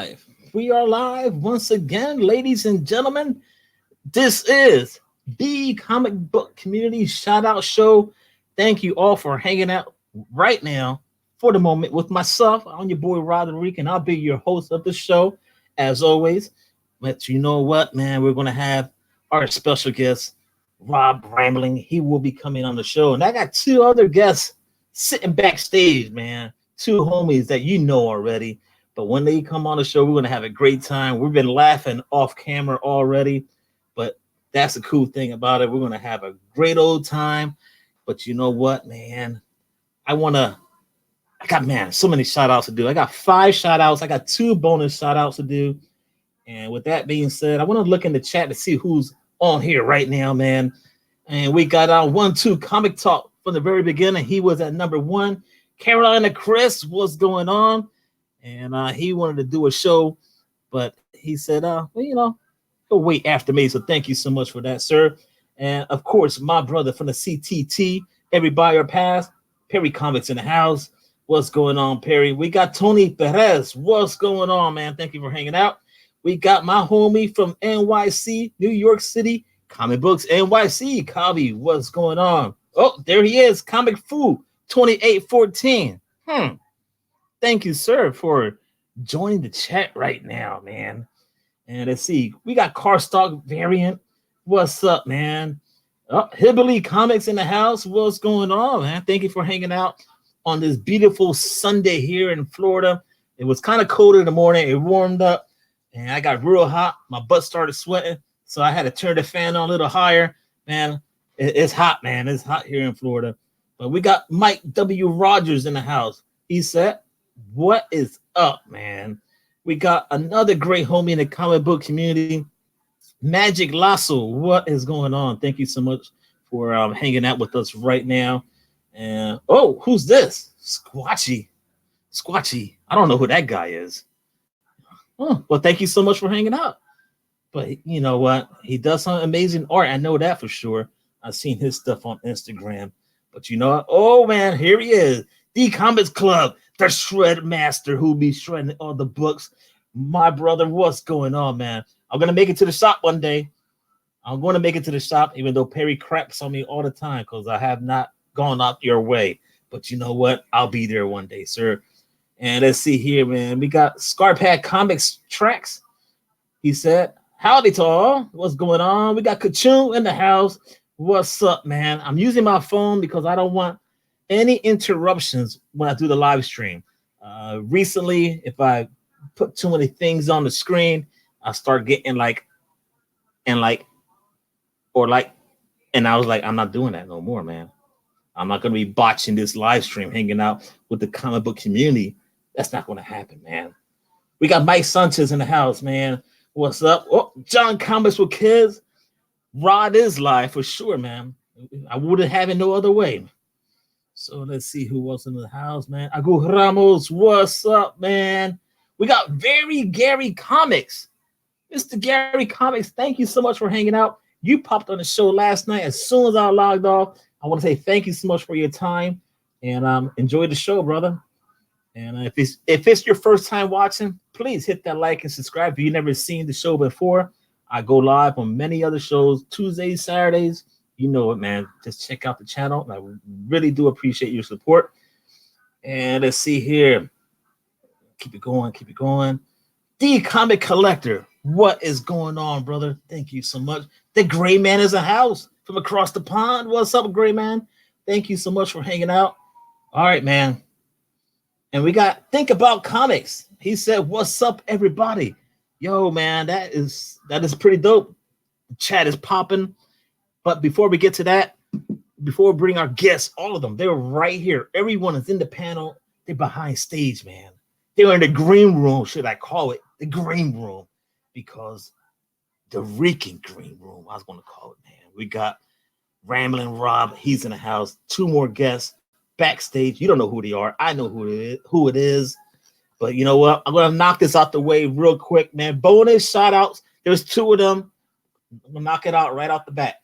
live. We are live once again, ladies and gentlemen. This is the comic book community shout out show. Thank you all for hanging out right now for the moment with myself. I'm your boy Roderick, and I'll be your host of the show as always. But you know what, man? We're going to have our special guest, Rob Rambling. He will be coming on the show, and I got two other guests sitting backstage, man. Two homies that you know already. But when they come on the show, we're going to have a great time. We've been laughing off camera already, but that's the cool thing about it. We're going to have a great old time. But you know what, man? I got so many shout outs to do. I got 5 shout outs. I got 2 bonus shout outs to do. And with that being said, I want to look in the chat to see who's on here right now, man. And we got our 1-2 Comic Talk from the very beginning. He was at number 1. Carolina Chris, what's going on? And he wanted to do a show, but he said, he'll wait after me. So thank you so much for that, sir. And of course, my brother from the CTT, Everybody Or Pass, Perry Comics in the house. What's going on, Perry? We got Tony Perez. What's going on, man? Thank you for hanging out. We got my homie from NYC, New York City, Comic Books NYC, Kavi. What's going on? Oh, there he is, Comic Fu 2814. Thank you, sir, for joining the chat right now, man. And let's see, we got Carstock Variant. What's up, man? Oh, Hillbilly Comics in the house. What's going on, man? Thank you for hanging out on this beautiful Sunday here in Florida. It was kind of cold in the morning. It warmed up, and I got real hot. My butt started sweating, so I had to turn the fan on a little higher. Man, it's hot, man. It's hot here in Florida. But we got Mike W. Rogers in the house. He said, what is up, man? We got another great homie in the comic book community, Magic Lasso. What is going on? Thank you so much for hanging out with us right now. And who's this? Squatchy. I don't know who that guy is. Oh, well, thank you so much for hanging out. But you know what? He does some amazing art. I know that for sure. I've seen his stuff on Instagram. But you know what? Oh, man, here he is. The Comics Club, the Shred Master who be shredding all the books. My brother, what's going on, man? I'm going to make it to the shop one day. I'm going to make it to the shop, even though Perry craps on me all the time because I have not gone out your way. But you know what? I'll be there one day, sir. And let's see here, man. We got Scarpad Comics Tracks. He said, howdy to all. What's going on? We got Kachoo in the house. What's up, man? I'm using my phone because I don't want any interruptions when I do the live stream. Recently, if I put too many things on the screen, I start getting and I was like, I'm not doing that no more, man. I'm not going to be botching this live stream, hanging out with the comic book community. That's not going to happen, man. We got Mike Sanchez in the house, man. What's up? Oh, John Comics with Kids. Rod is live for sure, man. I wouldn't have it no other way. So let's see who was in the house, man. Agu Ramos, what's up, man? We got Very Gary Comics. Mr. Gary Comics, thank you so much for hanging out. You popped on the show last night. As soon as I logged off, I want to say thank you so much for your time. And enjoy the show, brother. And if it's your first time watching, please hit that like and subscribe. If you've never seen the show before, I go live on many other shows, Tuesdays, Saturdays. You know it, man. Just check out the channel. I really do appreciate your support. And let's see here. Keep it going. The Comic Collector. What is going on, brother? Thank you so much. The Gray Man is a house from across the pond. What's up, Gray Man? Thank you so much for hanging out. All right, man. And we got Think About Comics. He said, what's up, everybody? Yo, man, that is pretty dope. The chat is popping. But before we get to that, before we bring our guests, all of them, they're right here. Everyone is in the panel. They're behind stage, man. They're in the green room, should I call it? The green room. Because the reeking green room, I was going to call it, man. We got Rambling Rob. He's in the house. 2 more guests backstage. You don't know who they are. I know who it is. But you know what? I'm going to knock this out the way real quick, man. Bonus shout outs. There's 2 of them. I'm going to knock it out right off the bat.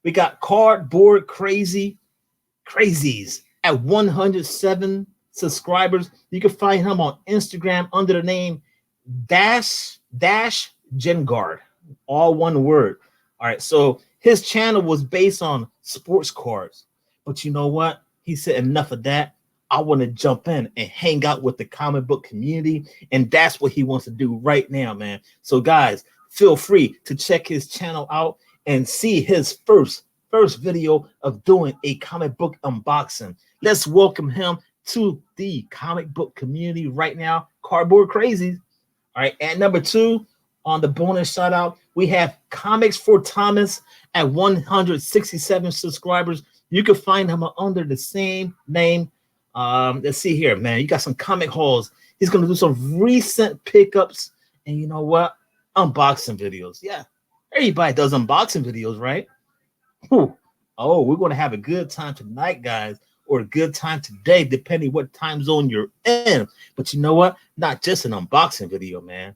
We got Cardboard Crazies at 107 subscribers. You can find him on Instagram under the name dash Gengard, all one word. All right, so his channel was based on sports cards, but you know what? He said enough of that. I want to jump in and hang out with the comic book community, and that's what he wants to do right now, man. So guys, feel free to check his channel out and see his first video of doing a comic book unboxing. Let's welcome him to the comic book community right now, Cardboard Crazies. All right, at number 2 on the bonus shout out, we have Comics for Thomas at 167 subscribers. You can find him under the same name. Let's see here, man. You got some comic hauls. He's gonna do some recent pickups, and you know what? Unboxing videos. Yeah, everybody does unboxing videos, right? Whew. Oh, we're gonna have a good time tonight, guys, or a good time today, depending what time zone you're in. But you know what? Not just an unboxing video, man.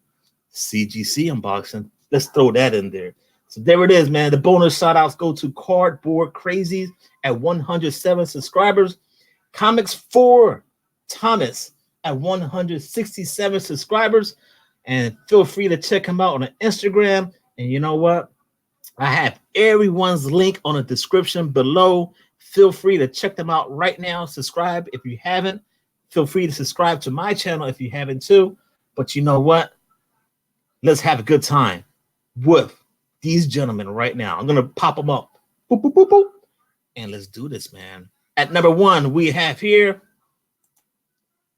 CGC unboxing. Let's throw that in there. So there it is, man. The bonus shout outs go to Cardboard Crazies at 107 subscribers. Comics for Thomas at 167 subscribers. And feel free to check him out on Instagram. And you know what? I have everyone's link on the description below. Feel free to check them out right now. Subscribe if you haven't. Feel free to subscribe to my channel if you haven't too. But you know what? Let's have a good time with these gentlemen right now. I'm going to pop them up. Boop, boop, boop, boop. And let's do this, man. At number 1, we have here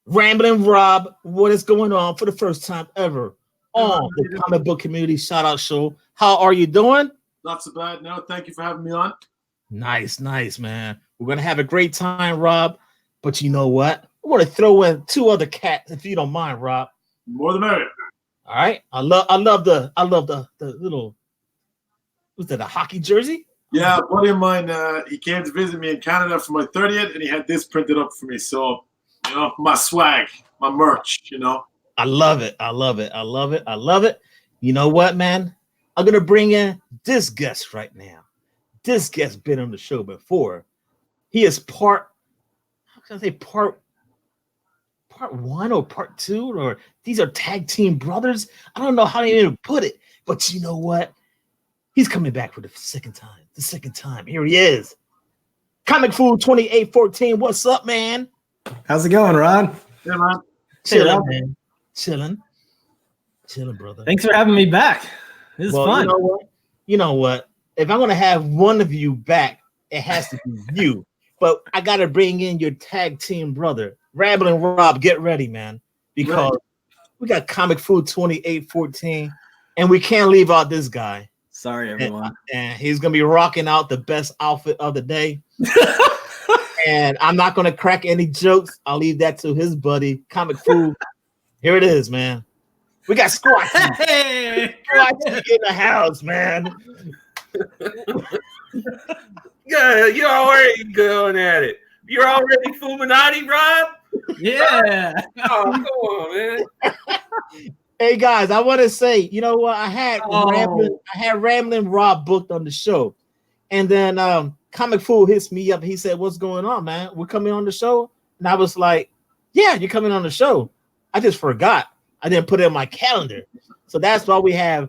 Rambling Rob. What is going on for the first time ever on the Comic Book Community Shout Out Show? How are you doing? Not so bad. No, thank you for having me on. Nice, man. We're going to have a great time, Rob. But you know what? I want to throw in 2 other cats, if you don't mind, Rob. More the merrier. All right. I love the little, was that a hockey jersey? Yeah, a buddy of mine, he came to visit me in Canada for my 30th, and he had this printed up for me. So, you know, my swag, my merch, you know. I love it. You know what, man? I'm going to bring in this guest right now. This guest been on the show before. He is part 1 or part 2, or these are tag team brothers. I don't know how to even put it, but you know what? He's coming back for the second time. Here he is. Comic Food 2814. What's up, man? How's it going, Ron? Yeah, man. Chilling, man. Chilling, brother. Thanks for having me back. This is fun. You know what? If I'm gonna have one of you back, it has to be you. But I gotta bring in your tag team brother, Rambling Rob. Get ready, man, because we got Comic Food 2814, and we can't leave out this guy. Sorry, everyone. And he's gonna be rocking out the best outfit of the day. And I'm not gonna crack any jokes. I'll leave that to his buddy, Comic Food. Here it is, man. We got Squatchyink. Hey! Squatchyink in the house, man. Yeah, you're already going at it. You're already Fuminati, Rob? Yeah. Oh, come on, man. Hey guys, I want to say, you know what? I had Rambling Rob booked on the show, and then Comic Fool hits me up. He said, "What's going on, man? We're coming on the show." And I was like, "Yeah, you're coming on the show." I just forgot. I didn't put it in my calendar, so that's why we have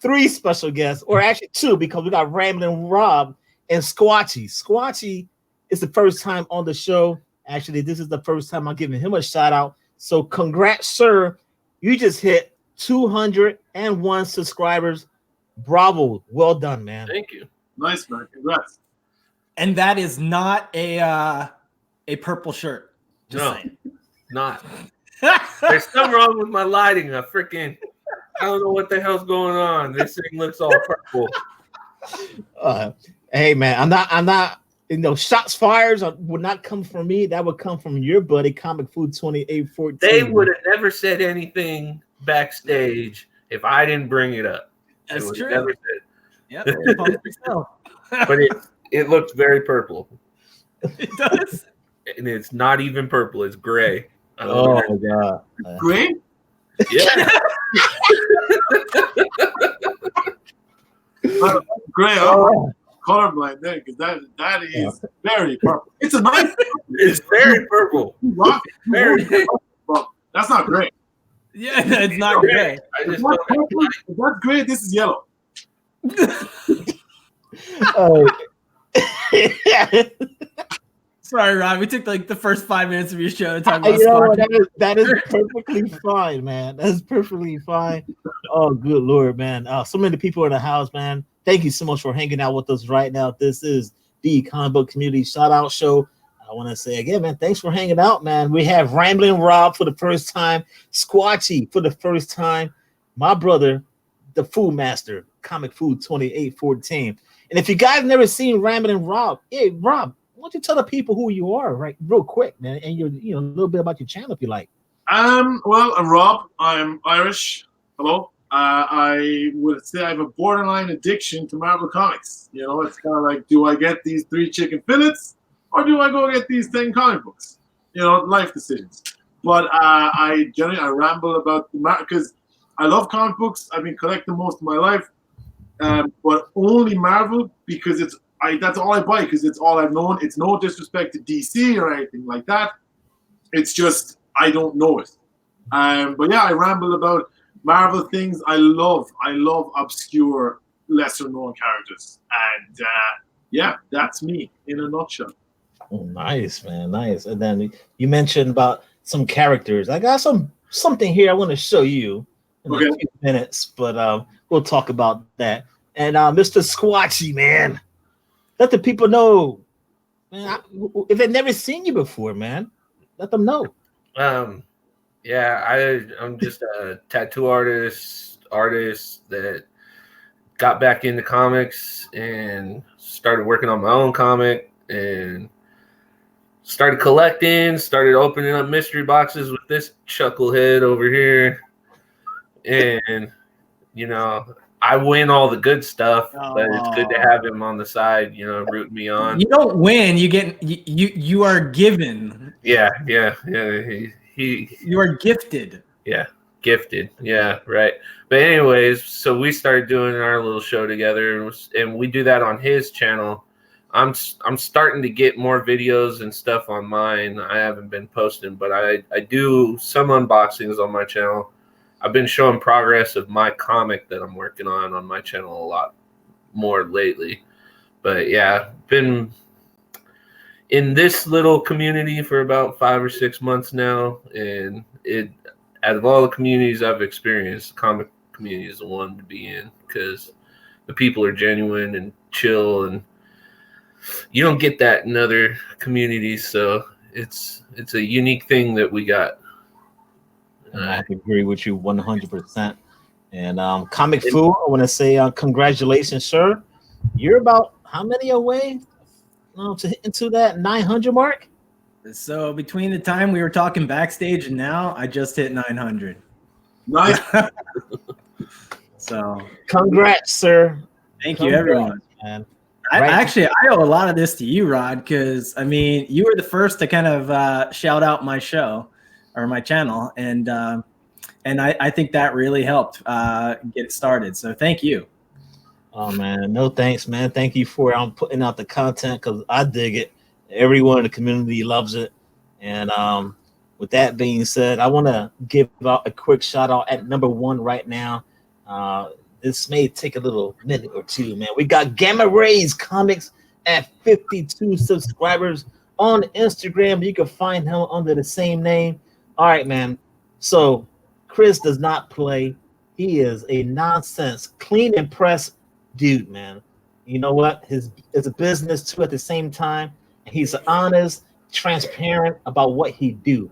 3 special guests, or actually 2, because we got Rambling Rob and Squatchy. Squatchy is the first time on the show. Actually, this is the first time I'm giving him a shout out. So congrats, sir. You just hit 201 subscribers. Bravo. Well done, man. Thank you. Nice, man. Congrats. And that is not a purple shirt. Just saying. Not. There's something wrong with my lighting. I don't know what the hell's going on. This thing looks all purple. Hey, man, I'm not. You know, shots fired would not come from me. That would come from your buddy, Comic Food 2814. They would have never said anything backstage if I didn't bring it up. That's true. Never said. Yep. But it looks very purple. It does. And it's not even purple. It's gray. Oh, my God. Gray? Yeah. Gray. Oh. Colorblind there, because that is very purple. It's a nice. It's very purple. Very purple. That's not great. Yeah, it's not gray. I If just that's don't purple, if that's gray, this is yellow. Sorry, Rob. We took like the first 5 minutes of your show to talk about You know what? Squatchyink. That is perfectly fine, man. That's perfectly fine. Oh, good Lord, man. So many people in the house, man. Thank you so much for hanging out with us right now. This is the Comic Book Community Shout Out Show. I want to say again, man, thanks for hanging out, man. We have Rambling Rob for the first time, Squatchy for the first time, my brother, the Food Master, Comic Food 2814. And if you guys never seen Rambling Rob, hey, Rob, why don't you tell the people who you are, right, real quick, man, and a little bit about your channel if you like. Well, I'm Rob. I'm Irish. Hello. I would say I have a borderline addiction to Marvel Comics. You know, it's kind of like, do I get these 3 chicken fillets or do I go get these 10 comic books? You know, life decisions. But I ramble about the because I love comic books. I've been collecting most of my life, but only Marvel because that's all I buy because it's all I've known. It's no disrespect to DC or anything like that. It's just I don't know it. But yeah, I ramble about Marvel things. I love obscure, lesser known characters, and yeah, that's me in a nutshell. Oh, nice, man, nice. And then you mentioned about some characters. I got something here I want to show you in a few minutes, but we'll talk about that. And Mr. Squatchy, man, let the people know, man, if they've never seen you before, man, let them know. Yeah, I'm just a tattoo artist that got back into comics and started working on my own comic and started collecting, started opening up mystery boxes with this chucklehead over here. And, you know, I win all the good stuff, but it's good to have him on the side, you know, rooting me on. You don't win, you are given. Yeah. You are gifted. Yeah, gifted. Yeah, right. But anyways, so we started doing our little show together, and we do that on his channel. I'm starting to get more videos and stuff on mine. I haven't been posting, but I do some unboxings on my channel. I've been showing progress of my comic that I'm working on my channel a lot more lately. But yeah, been in this little community for about 5 or 6 months now, and out of all the communities I've experienced, the comic community is the one to be in because the people are genuine and chill, and you don't get that in other communities. So it's a unique thing that we got. I agree with you 100%. And Comic Food, I want to say congratulations, sir. You're about how many away to hit into that 900 mark? So between the time we were talking backstage and now, I just hit 900. Nice. So congrats, sir. Thank you, everyone. Man. I owe a lot of this to you, Rod, because I mean, you were the first to kind of shout out my show or my channel, and I think that really helped get it started. So thank you. Oh man, no thanks, man. Thank you for putting out the content because I dig it. Everyone in the community loves it. And with that being said, I want to give out a quick shout out at number 1 right now. This may take a little minute or two, man. We got Gamma Rays Comics at 52 subscribers on Instagram. You can find him under the same name. All right, man. So Chris does not play. He is a nonsense, clean and press dude, man. You know what? It's a business too at the same time. He's honest, transparent about what he do.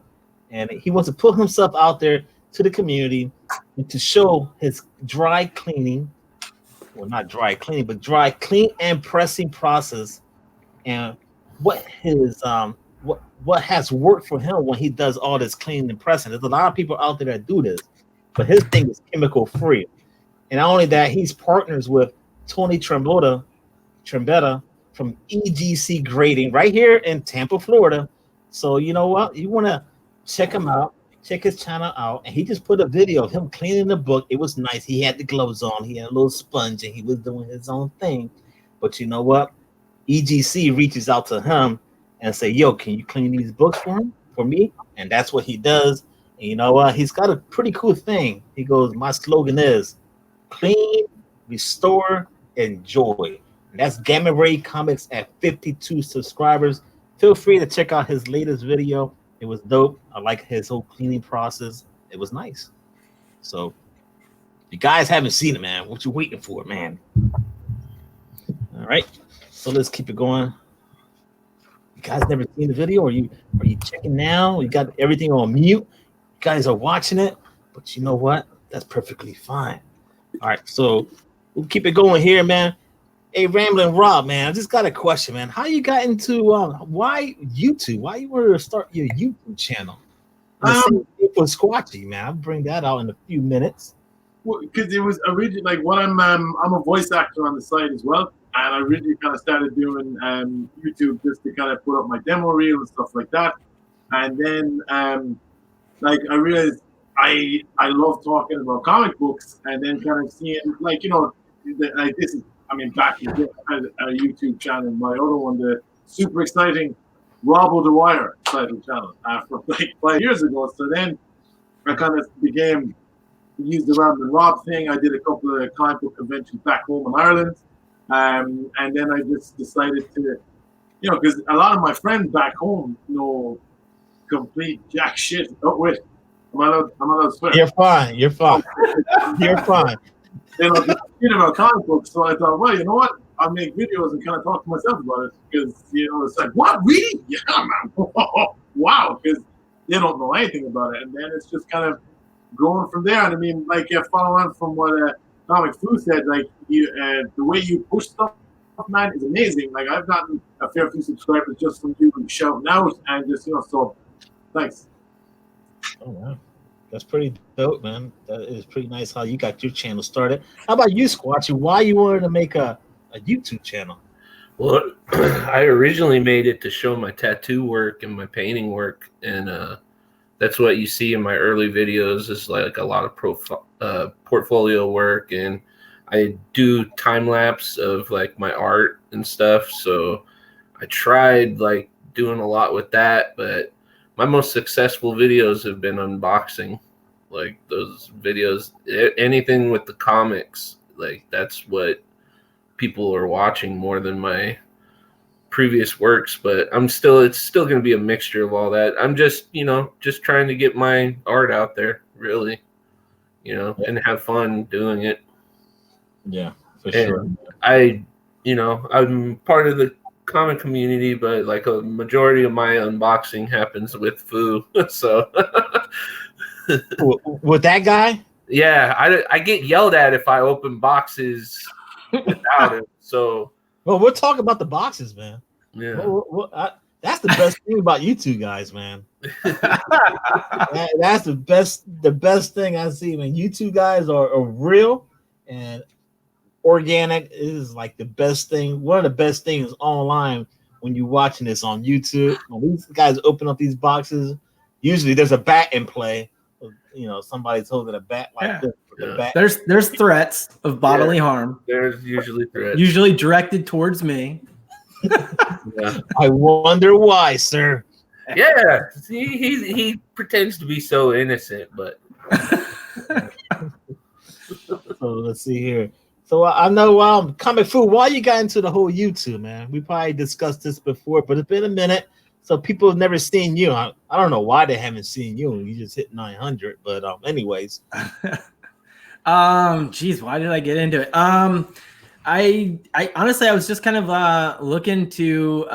And he wants to put himself out there to the community and to show his dry cleaning, well, not dry cleaning, but dry clean and pressing process and what his what has worked for him when he does all this cleaning and pressing. There's a lot of people out there that do this, but his thing is chemical free. And not only that, he's partners with Tony Trombetta from EGC Grading right here in Tampa, Florida. So you know what? You want to check him out, check his channel out. And he just put a video of him cleaning the book. It was nice. He had the gloves on. He had a little sponge and he was doing his own thing. But you know what? EGC reaches out to him and say, yo, can you clean these books for me? And that's what he does. And you know what? He's got a pretty cool thing. He goes, my slogan is clean, restore, enjoy. And that's Gamma Ray Comics at 52 subscribers. Feel free to check out his latest video. It was dope. I like his whole cleaning process. It was nice. So, if you guys haven't seen it, man, what you waiting for, man? All right. So let's keep it going. You guys never seen the video? Are you checking now? You got everything on mute. You guys are watching it, but you know what? That's perfectly fine. All right, so we'll keep it going here, man. Hey, Ramblin' Rob, man, I just got a question, man. How you got into why YouTube? Why you wanted to start your YouTube channel? For Squatchy, man. I'll bring that out in a few minutes. Well, because it was originally like what I'm a voice actor on the side as well, and I really kind of started doing YouTube just to kind of put up my demo reel and stuff like that, and then like I realized I love talking about comic books, and then kind of seeing like like this is back in the day, I had a YouTube channel, my other one, the super exciting Robo the Wire title channel from like 5 years ago. So then I kind of used the Ramblin' Rob thing. I did a couple of comic book conventions back home in Ireland, and then I just decided to, because a lot of my friends back home know complete jack shit. Oh wait, am I allowed to swear? You're fine. You're fine. You're fine. They know shit about comic books, so I thought, well, you know what? I'll make videos and kind of talk to myself about it, because it's like, what, really? Yeah, man. Wow, because they don't know anything about it, and then it's just kind of going from there. And I mean, like, follow on from what Comic Foo said, like, the way you push stuff, man, is amazing. Like, I've gotten a fair few subscribers just from you shouting out, and just, so thanks. Oh, wow. That's pretty dope, man. That is pretty nice how you got your channel started. How about you, Squatchy? Why you wanted to make a YouTube channel? Well, I originally made it to show my tattoo work and my painting work, and that's what you see in my early videos is like a lot of portfolio work, and I do time lapse of like my art and stuff. So I tried like doing a lot with that, but my most successful videos have been unboxing, like those videos, anything with the comics, like that's what people are watching more than my previous works. But it's still going to be a mixture of all that. I'm just trying to get my art out there, really, and have fun doing it. Yeah, for and sure. I'm part of the comic community, but like a majority of my unboxing happens with Foo. So with that guy, yeah, I get yelled at if I open boxes without him. So well, we'll talk about the boxes, man. yeah, that's the best thing about you two guys, man. That's the best thing I see, man. You two guys are real and organic. Is like the best thing. One of the best things online when you're watching this on YouTube. When these guys open up these boxes, usually there's a bat in play. Somebody's holding a bat like this. Yeah. Bat. There's threats of bodily harm. There's usually threats, usually directed towards me. Yeah. I wonder why, sir. Yeah, he pretends to be so innocent, but so let's see here. So I know Comic Foo, why you got into the whole YouTube, man? We probably discussed this before, but it's been a minute. So people have never seen you. I don't know why they haven't seen you. You just hit 900, but anyways. Geez, why did I get into it? I honestly, I was just kind of looking to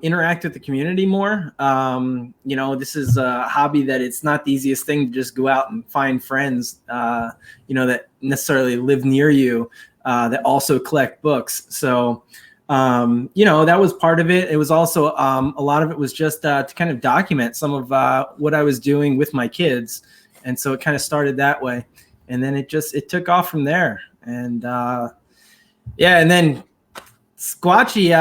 interact with the community more. This is a hobby that it's not the easiest thing to just go out and find friends, that necessarily live near you, that also collect books. So, that was part of it. It was also a lot of it was just to kind of document some of what I was doing with my kids. And so it kind of started that way. And then it took off from there. And and then Squatchy,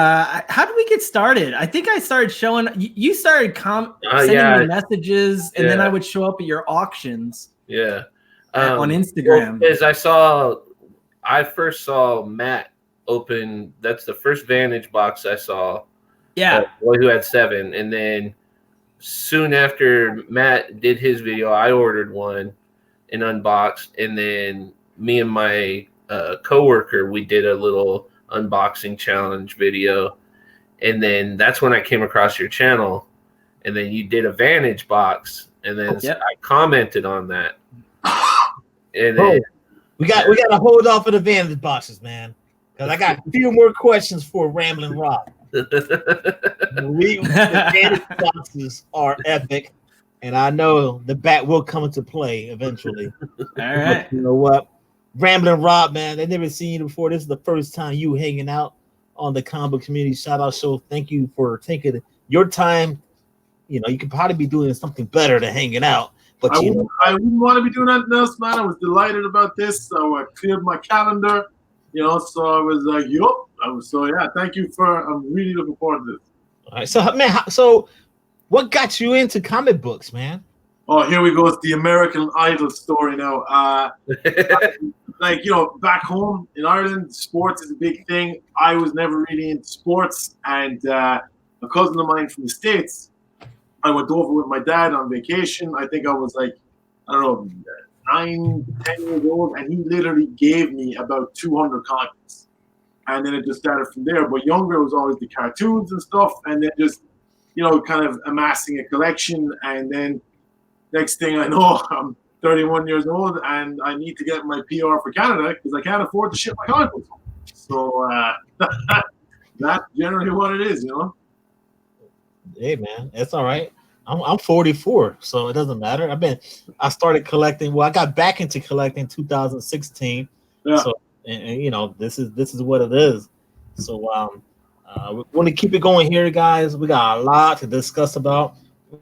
how did we get started? I think I started showing, you started sending me messages, and then I would show up at your auctions. Yeah. On Instagram. Because I first saw Matt open, that's the first Vantage box I saw. Yeah. Boy Who Had 7. And then soon after Matt did his video, I ordered one and unboxed, and then me and my coworker, we did a little unboxing challenge video, and then that's when I came across your channel, and then you did a Vantage box, and then I commented on that, and then we got to hold off of the Vantage boxes, man, because I got a few more questions for Ramblin' Rob. The Vantage boxes are epic, and I know the bat will come into play eventually. All right. You know what? Ramblin' Rob, man, they never seen you before. This is the first time you hanging out on the Comic Book Community Shout Out Show. Thank you for taking your time. You know, you could probably be doing something better than hanging out. But I wouldn't want to be doing anything else, man. I was delighted about this. So I cleared my calendar, you know, so I was like, yup. Thank you I'm really looking forward to this. All right, so man, so what got you into comic books, man? Oh, here we go. It's the American Idol story now. Like, you know, back home in Ireland, sports is a big thing. I was never really into sports, and a cousin of mine from the States, I went over with my dad on vacation. I think I was like, I don't know, 9, 10 years old, and he literally gave me about 200 comics. And then it just started from there. But younger, it was always the cartoons and stuff, and then just, you know, kind of amassing a collection. And then next thing I know, I'm 31 years old, and I need to get my PR for Canada because I can't afford to ship my comic books home. So that's generally what it is, you know. Hey, man, that's all right. I'm 44, so it doesn't matter. I started collecting. Well, I got back into collecting in 2016. Yeah. So, and you know, this is what it is. So, we want to keep it going here, guys. We got a lot to discuss about.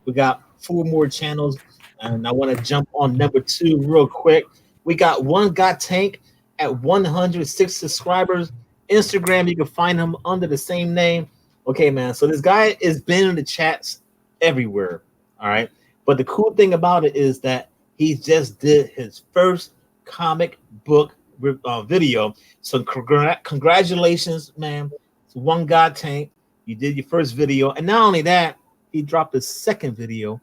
We got 4 more channels, and I want to jump on number 2 real quick. We got One Got Tank at 106 subscribers. Instagram, you can find him under the same name. Okay, man. So this guy has been in the chats everywhere. All right. But the cool thing about it is that he just did his first comic book video. So congratulations, man. It's One God Tank. You did your first video. And not only that, he dropped his second video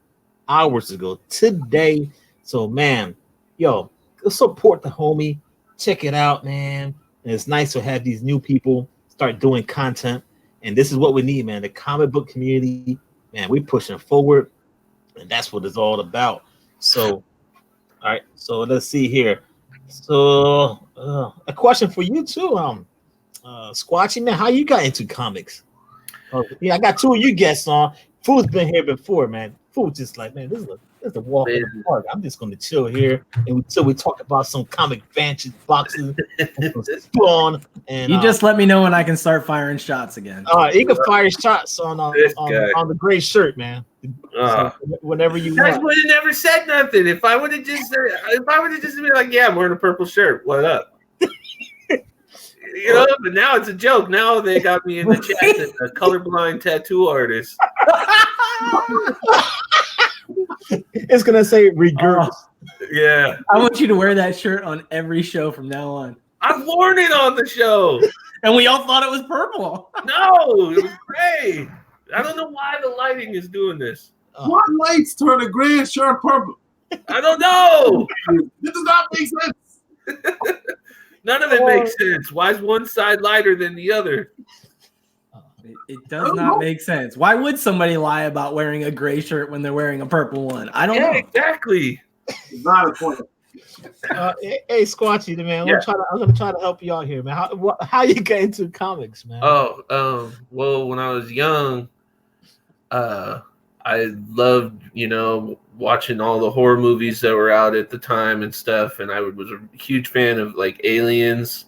hours ago today. So, man, yo, support the homie. Check it out, man. And it's nice to have these new people start doing content. And this is what we need, man. The comic book community, man, we're pushing forward. And that's what it's all about. So, all right. So let's see here. So a question for you too, Squatchy, man, how you got into comics? Yeah, I got 2 of you guests on. Food's been here before, man. Food's just like, man, this is a walk in the park. I'm just gonna chill here until we talk about some comic Vantage boxes and some Spawn. And you just let me know when I can start firing shots again. You can fire shots on the gray shirt, man. So whenever you guys want. would have never said nothing if I would have just been like, yeah, I'm wearing a purple shirt. What up? You know, but now it's a joke. Now they got me in the chat as a colorblind tattoo artist. It's gonna say regurg. Yeah. I want you to wear that shirt on every show from now on. I've worn it on the show. And we all thought it was purple. No, it was gray. I don't know why the lighting is doing this. What lights turn a gray shirt purple? I don't know. This does not make sense. None of it makes sense. Why is one side lighter than the other? It does not make sense. Why would somebody lie about wearing a gray shirt when they're wearing a purple one? I don't know. Exactly. Not a point. Hey, Squatchy, man. I'm gonna try to help you out here, man. How you get into comics, man? Well, when I was young, I loved, watching all the horror movies that were out at the time and stuff, and I was a huge fan of like Aliens,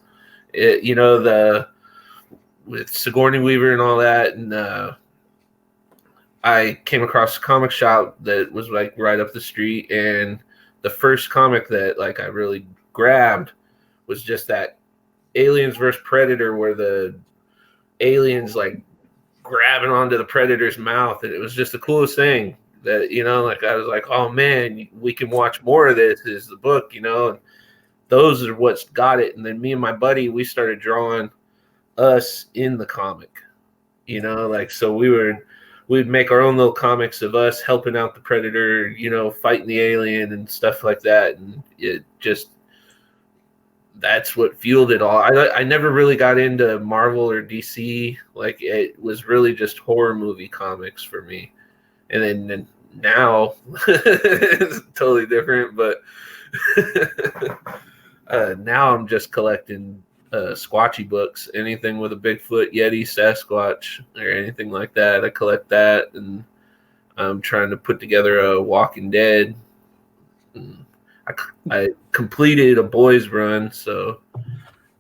with Sigourney Weaver and all that, and I came across a comic shop that was like right up the street, and the first comic that like I really grabbed was just that Aliens vs. Predator, where the aliens like grabbing onto the Predator's mouth, and it was just the coolest thing that, I was like, oh man, we can watch more of this is the book, and those are what's got it. And then me and my buddy, we started drawing us in the comic, so we we'd make our own little comics of us helping out the Predator, you know, fighting the alien and stuff like that. And it just, that's what fueled it all. I never really got into Marvel or DC. Like, it was really just horror movie comics for me. And then now it's totally different, but now I'm just collecting Squatchy books. Anything with a Bigfoot, Yeti, Sasquatch, or anything like that, I collect that. And I'm trying to put together a Walking Dead. I completed a boys run, so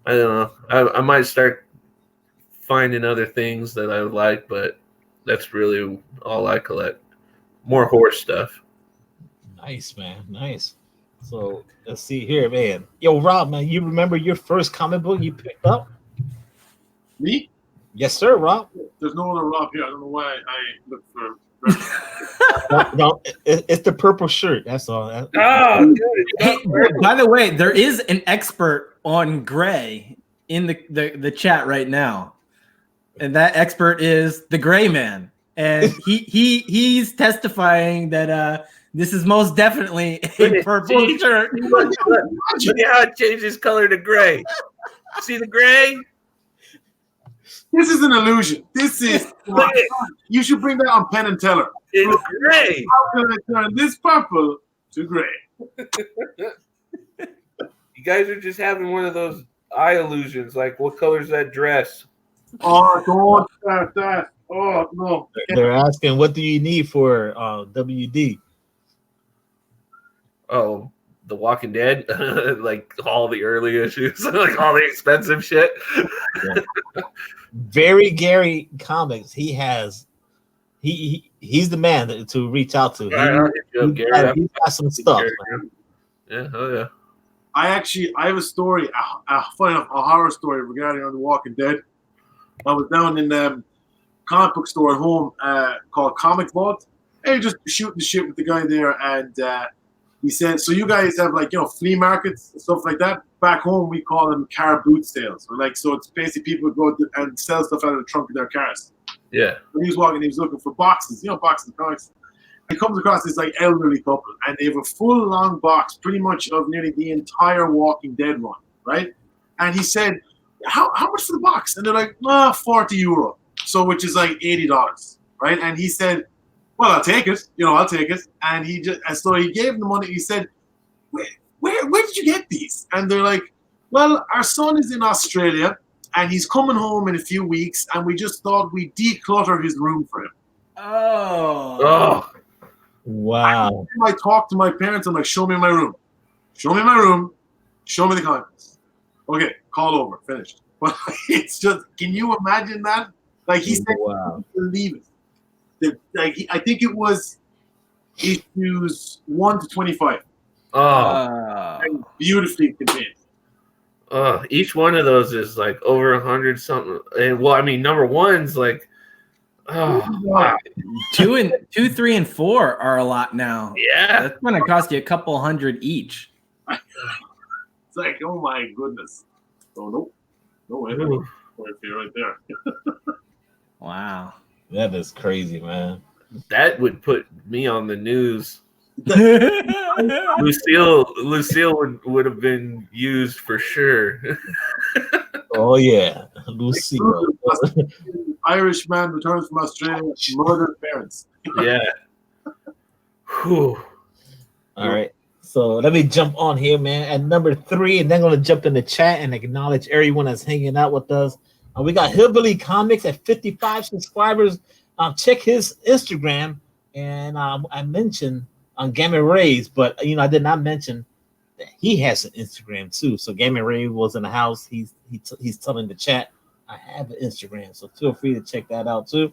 I don't know. I might start finding other things that I like, but that's really all I collect. More horse stuff. Nice, man. Nice. So let's see here, man. Yo, Rob, man, you remember your first comic book you picked up? Me? Yes, sir, Rob. There's no other Rob here. I don't know why I look for. No, it's the purple shirt. That's all. Oh, Hey, by the way, there is an expert on gray in the chat right now, and that expert is the Gray Man, and he's testifying that this is most definitely a purple shirt. Look at how it changes color to gray. See the gray? This is an illusion. This is. You should bring that on Penn and Teller. It's gray. How can I turn this purple to gray? You guys are just having one of those eye illusions. Like, what color is that dress? Oh, don't start that. Oh, no. They're asking, what do you need for WD? Oh, The Walking Dead, like all the early issues, like all the expensive shit. Yeah. Very Gary Comics. He has, he's the man to reach out to. He's got some stuff. Man. Yeah, oh yeah. I have a story, funny enough, a horror story regarding on The Walking Dead. I was down in the comic book store at home called Comic Vault. Hey, just shooting the shit with the guy there, and he said, so you guys have like, you know, flea markets and stuff like that. Back home, we call them car boot sales. Or like, so it's basically people go and sell stuff out of the trunk of their cars. Yeah. When he was walking, he was looking for boxes, you know, boxes of comics. He comes across this like elderly couple, and they have a full long box, pretty much of nearly the entire Walking Dead run, right? And he said, how much for the box? And they're like, €40. So which is like $80, right? And he said, well, I'll take it. You know, I'll take it. And so he gave them the money. He said, where did you get these? And they're like, well, our son is in Australia, and he's coming home in a few weeks, and we just thought we'd declutter his room for him. Oh. Wow. I talked to my parents. I'm like, show me my room. Show me my room. Show me the contents. Okay, call over. Finished. But it's just, can you imagine that? Like he said, wow. Believe it. I think it was issues 1 to 25. And beautifully contained. Each one of those is like over 100 something. And well, I mean, number one's like, wow. 2, 3, and 4 are a lot now. Yeah, that's going to cost you a couple hundred each. It's like, oh my goodness. Oh no, no way. Right there. Wow. That is crazy, man. That would put me on the news. Lucille would have been used for sure. Oh yeah, Lucille. Irish man returns from Australia, murdered parents. Yeah. Whew. All right. So let me jump on here, man. At number 3, and then I'm gonna jump in the chat and acknowledge everyone that's hanging out with us. We got Hillbilly Comics at 55 subscribers. Check his Instagram, and I mentioned on Gamma Rays, but I did not mention that he has an Instagram too. So Gamma Ray was in the house. He's telling the chat I have an Instagram, so feel free to check that out too.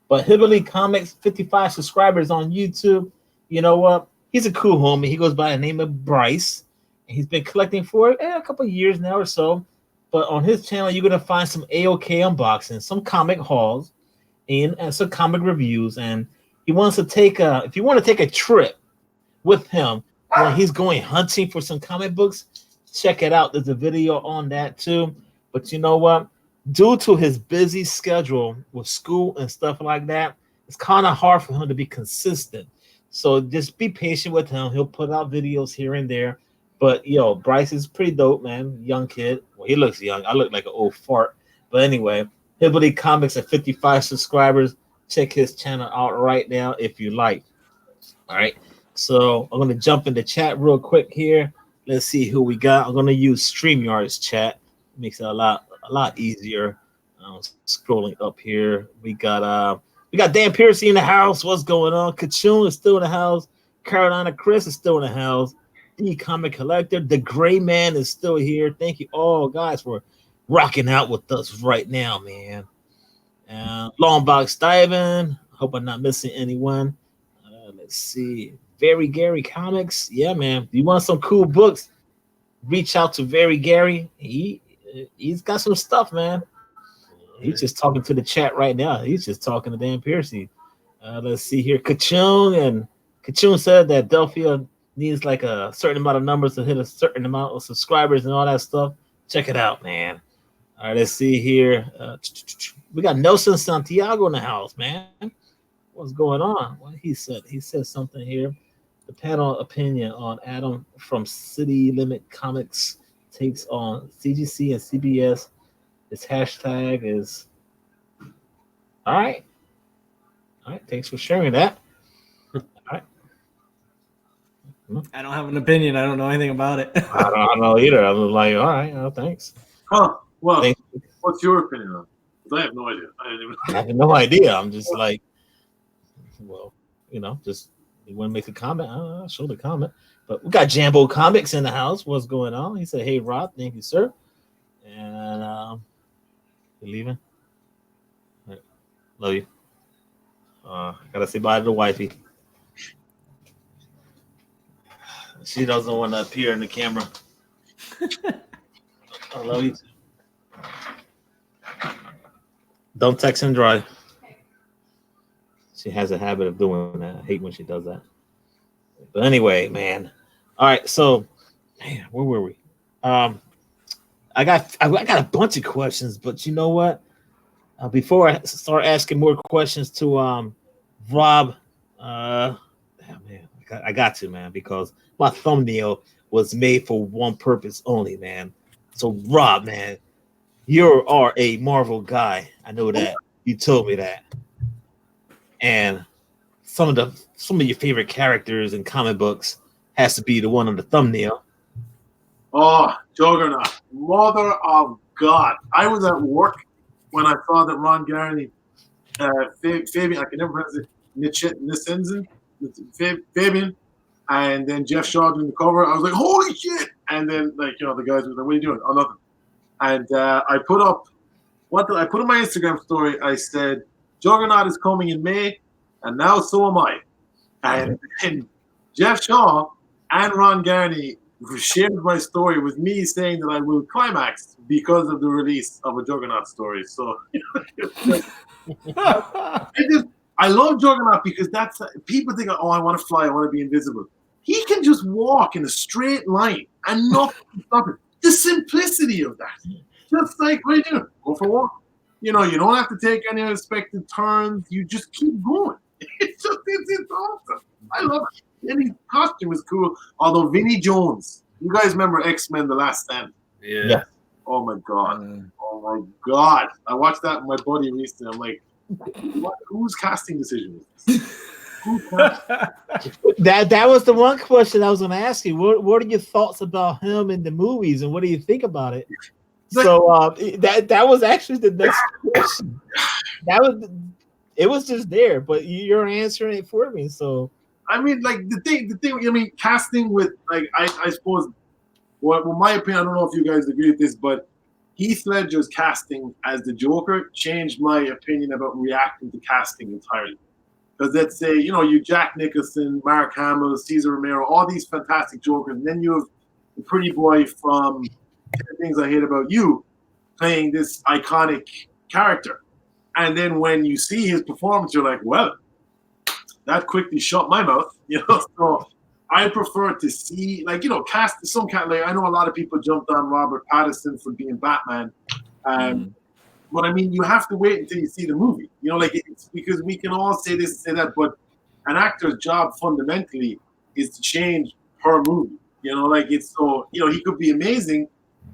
But Hillbilly Comics, 55 subscribers on YouTube. You know what? He's a cool homie. He goes by the name of Bryce, and he's been collecting for a couple of years now or so. But on his channel, you're gonna find some AOK unboxings, some comic hauls, and some comic reviews. And he wants to if you want to take a trip with him when he's going hunting for some comic books, check it out. There's a video on that too. But you know what? Due to his busy schedule with school and stuff like that, it's kind of hard for him to be consistent. So just be patient with him. He'll put out videos here and there. But yo, Bryce is pretty dope, man. Young kid. Well, he looks young. I look like an old fart. But anyway, Hillbilly Comics at 55 subscribers. Check his channel out right now if you like. All right. So I'm gonna jump in the chat real quick here. Let's see who we got. I'm gonna use StreamYard's chat. Makes it a lot easier. Scrolling up here, we got Dan Piercy in the house. What's going on? Kachun is still in the house. Carolina Chris is still in the house. The Comic Collector, the Gray Man is still here. Thank you all guys for rocking out with us right now, man. Longbox Diving. Hope I'm not missing anyone. Let's see. Very Gary Comics. Yeah, man. If you want some cool books, reach out to Very Gary. He's got some stuff, man. He's just talking to the chat right now. He's just talking to Dan Piercy. Let's see here. Kachun said that Delphia needs like a certain amount of numbers to hit a certain amount of subscribers and all that stuff. Check it out, man. All right, let's see here. We got Nelson Santiago in the house, man. What's going on? What he said? He said something here. The panel opinion on Adam from City Limit Comics takes on CGC and CBS. His hashtag is all right. All right, thanks for sharing that. All right. I don't have an opinion. I don't know anything about it. I don't know either. I'm like, all right, thanks. Huh. Well, Thanks. what's your opinion on it? I have no idea. I have no idea. I'm just like, well, just you want to make a comment? I'll show the comment. But we got Jambo Comics in the house. What's going on? He said, "Hey, Rob, thank you, sir." And you leaving? All right. Love you. Gotta say bye to the wifey. She doesn't want to appear in the camera. I love you too. Don't text and drive. She has a habit of doing that. I hate when she does that. But anyway, man. All right, so man, where were we? I got a bunch of questions, but you know what? Before I start asking more questions to Rob, man, I got to, man, because my thumbnail was made for one purpose only, man. So Rob, man, you are a Marvel guy. I know that. You told me that. And some of your favorite characters in comic books has to be the one on the thumbnail. Oh, Juggernaut. Mother of God. I was at work when I saw that Ron Garney, Fabian, I can never pronounce it, Nisenzen, Fabian, and then Jeff Shaw doing the cover. I was like, holy shit. And then, the guys were like, what are you doing? Oh, nothing. And I put up, I put in my Instagram story, I said, Juggernaut is coming in May, and now so am I. And Jeff Shaw and Ron Garney shared my story with me saying that I will climax because of the release of a Juggernaut story. So I love Juggernaut because that's people think, oh, I want to fly, I want to be invisible. He can just walk in a straight line and nothing can stop it. The simplicity of that. Just like, what are you doing? Go for a walk. You don't have to take any unexpected turns. You just keep going. It's awesome. I love it. And his costume is cool. Although Vinnie Jones, you guys remember X-Men: The Last Stand? Yeah. Oh my God. Oh my God. I watched that with my buddy recently. I'm like, whose casting decision was this? That was the one question I was going to ask you. What are your thoughts about him in the movies, and what do you think about it? So that was actually the next question. It was just there, but you're answering it for me. So I mean, like the thing. I mean, casting with I suppose. Well, my opinion, I don't know if you guys agree with this, but Heath Ledger's casting as the Joker changed my opinion about reacting to casting entirely. Because let's say you Jack Nicholson, Mark Hamill, Cesar Romero, all these fantastic Jokers, and then you have the pretty boy from 10 Things I Hate About You playing this iconic character. And then when you see his performance, you're like, well, that quickly shut my mouth, So I prefer to see, cast some kind. Like I know a lot of people jumped on Robert Pattinson for being Batman, But I mean, you have to wait until you see the movie. You know, like it's because we can all say this and say that, but an actor's job fundamentally is to change per movie. You know, like it's so, you know, he could be amazing,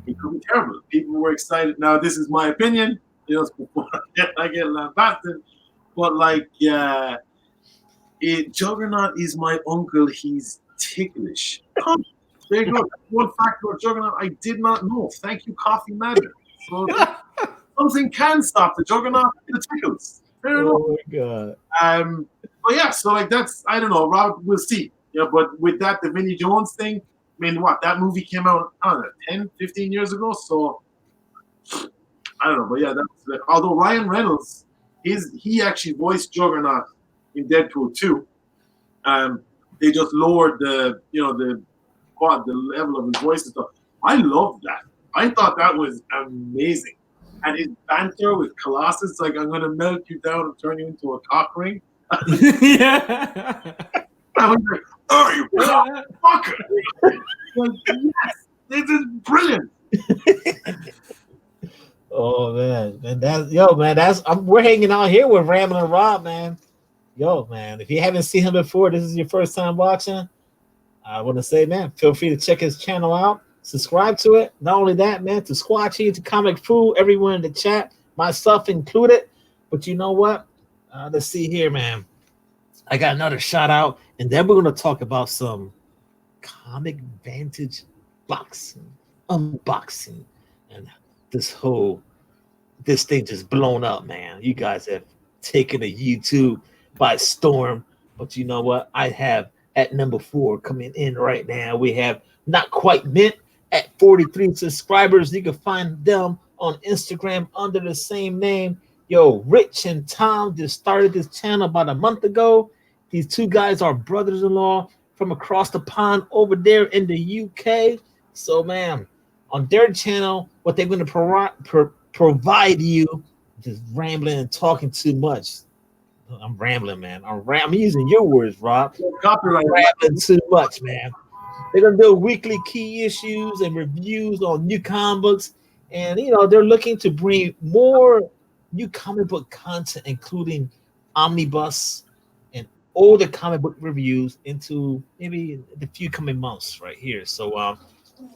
he could be terrible. People were excited. Now, this is my opinion, you know, before I get lambasted. But like, Juggernaut is my uncle. He's ticklish. There you go. That's one fact about Juggernaut I did not know. Thank you, Coffee Madden. So something can stop the Juggernaut the tickles. Fair enough. Oh my god. But yeah, so like that's, I don't know, Rob, we'll see. Yeah, but with that, the Vinnie Jones thing, I mean, what, that movie came out, I don't know, 10, 15 years ago, so I don't know, but yeah, that's, although Ryan Reynolds, he actually voiced Juggernaut in Deadpool 2. They just lowered the, you know, the level of his voice and stuff. I loved that. I thought that was amazing. And his banter with Colossus, like, I'm going to melt you down and turn you into a cock ring. Yeah. I was like, oh, you fucker. Like, yes, this is brilliant. Oh man, we're hanging out here with Ramblin' Rob, man. Yo, man, if you haven't seen him before, this is your first time watching. I want to say, man, feel free to check his channel out. Subscribe to it. Not only that, man, to Squatchyink, to Comic Food, everyone in the chat, myself included. But you know what? Let's see here, man. I got another shout out, and then we're going to talk about some Comic Vantage boxing, unboxing, and this thing just blown up, man. You guys have taken a YouTube by storm. But you know what? I have at number 4 coming in right now. We have Not Quite Mint at 43 subscribers. You can find them on Instagram under the same name. Yo, Rich and Tom just started this channel about a month ago. These two guys are brothers-in-law from across the pond over there in the UK. So, man, on their channel, what they're going to provide you, just rambling and talking too much. I'm rambling, man. I'm using your words, Rob. Copyright. I'm rambling too much, man. They're going to do weekly key issues and reviews on new comic books. And, you know, they're looking to bring more new comic book content, including omnibus and older comic book reviews into maybe the few coming months right here. So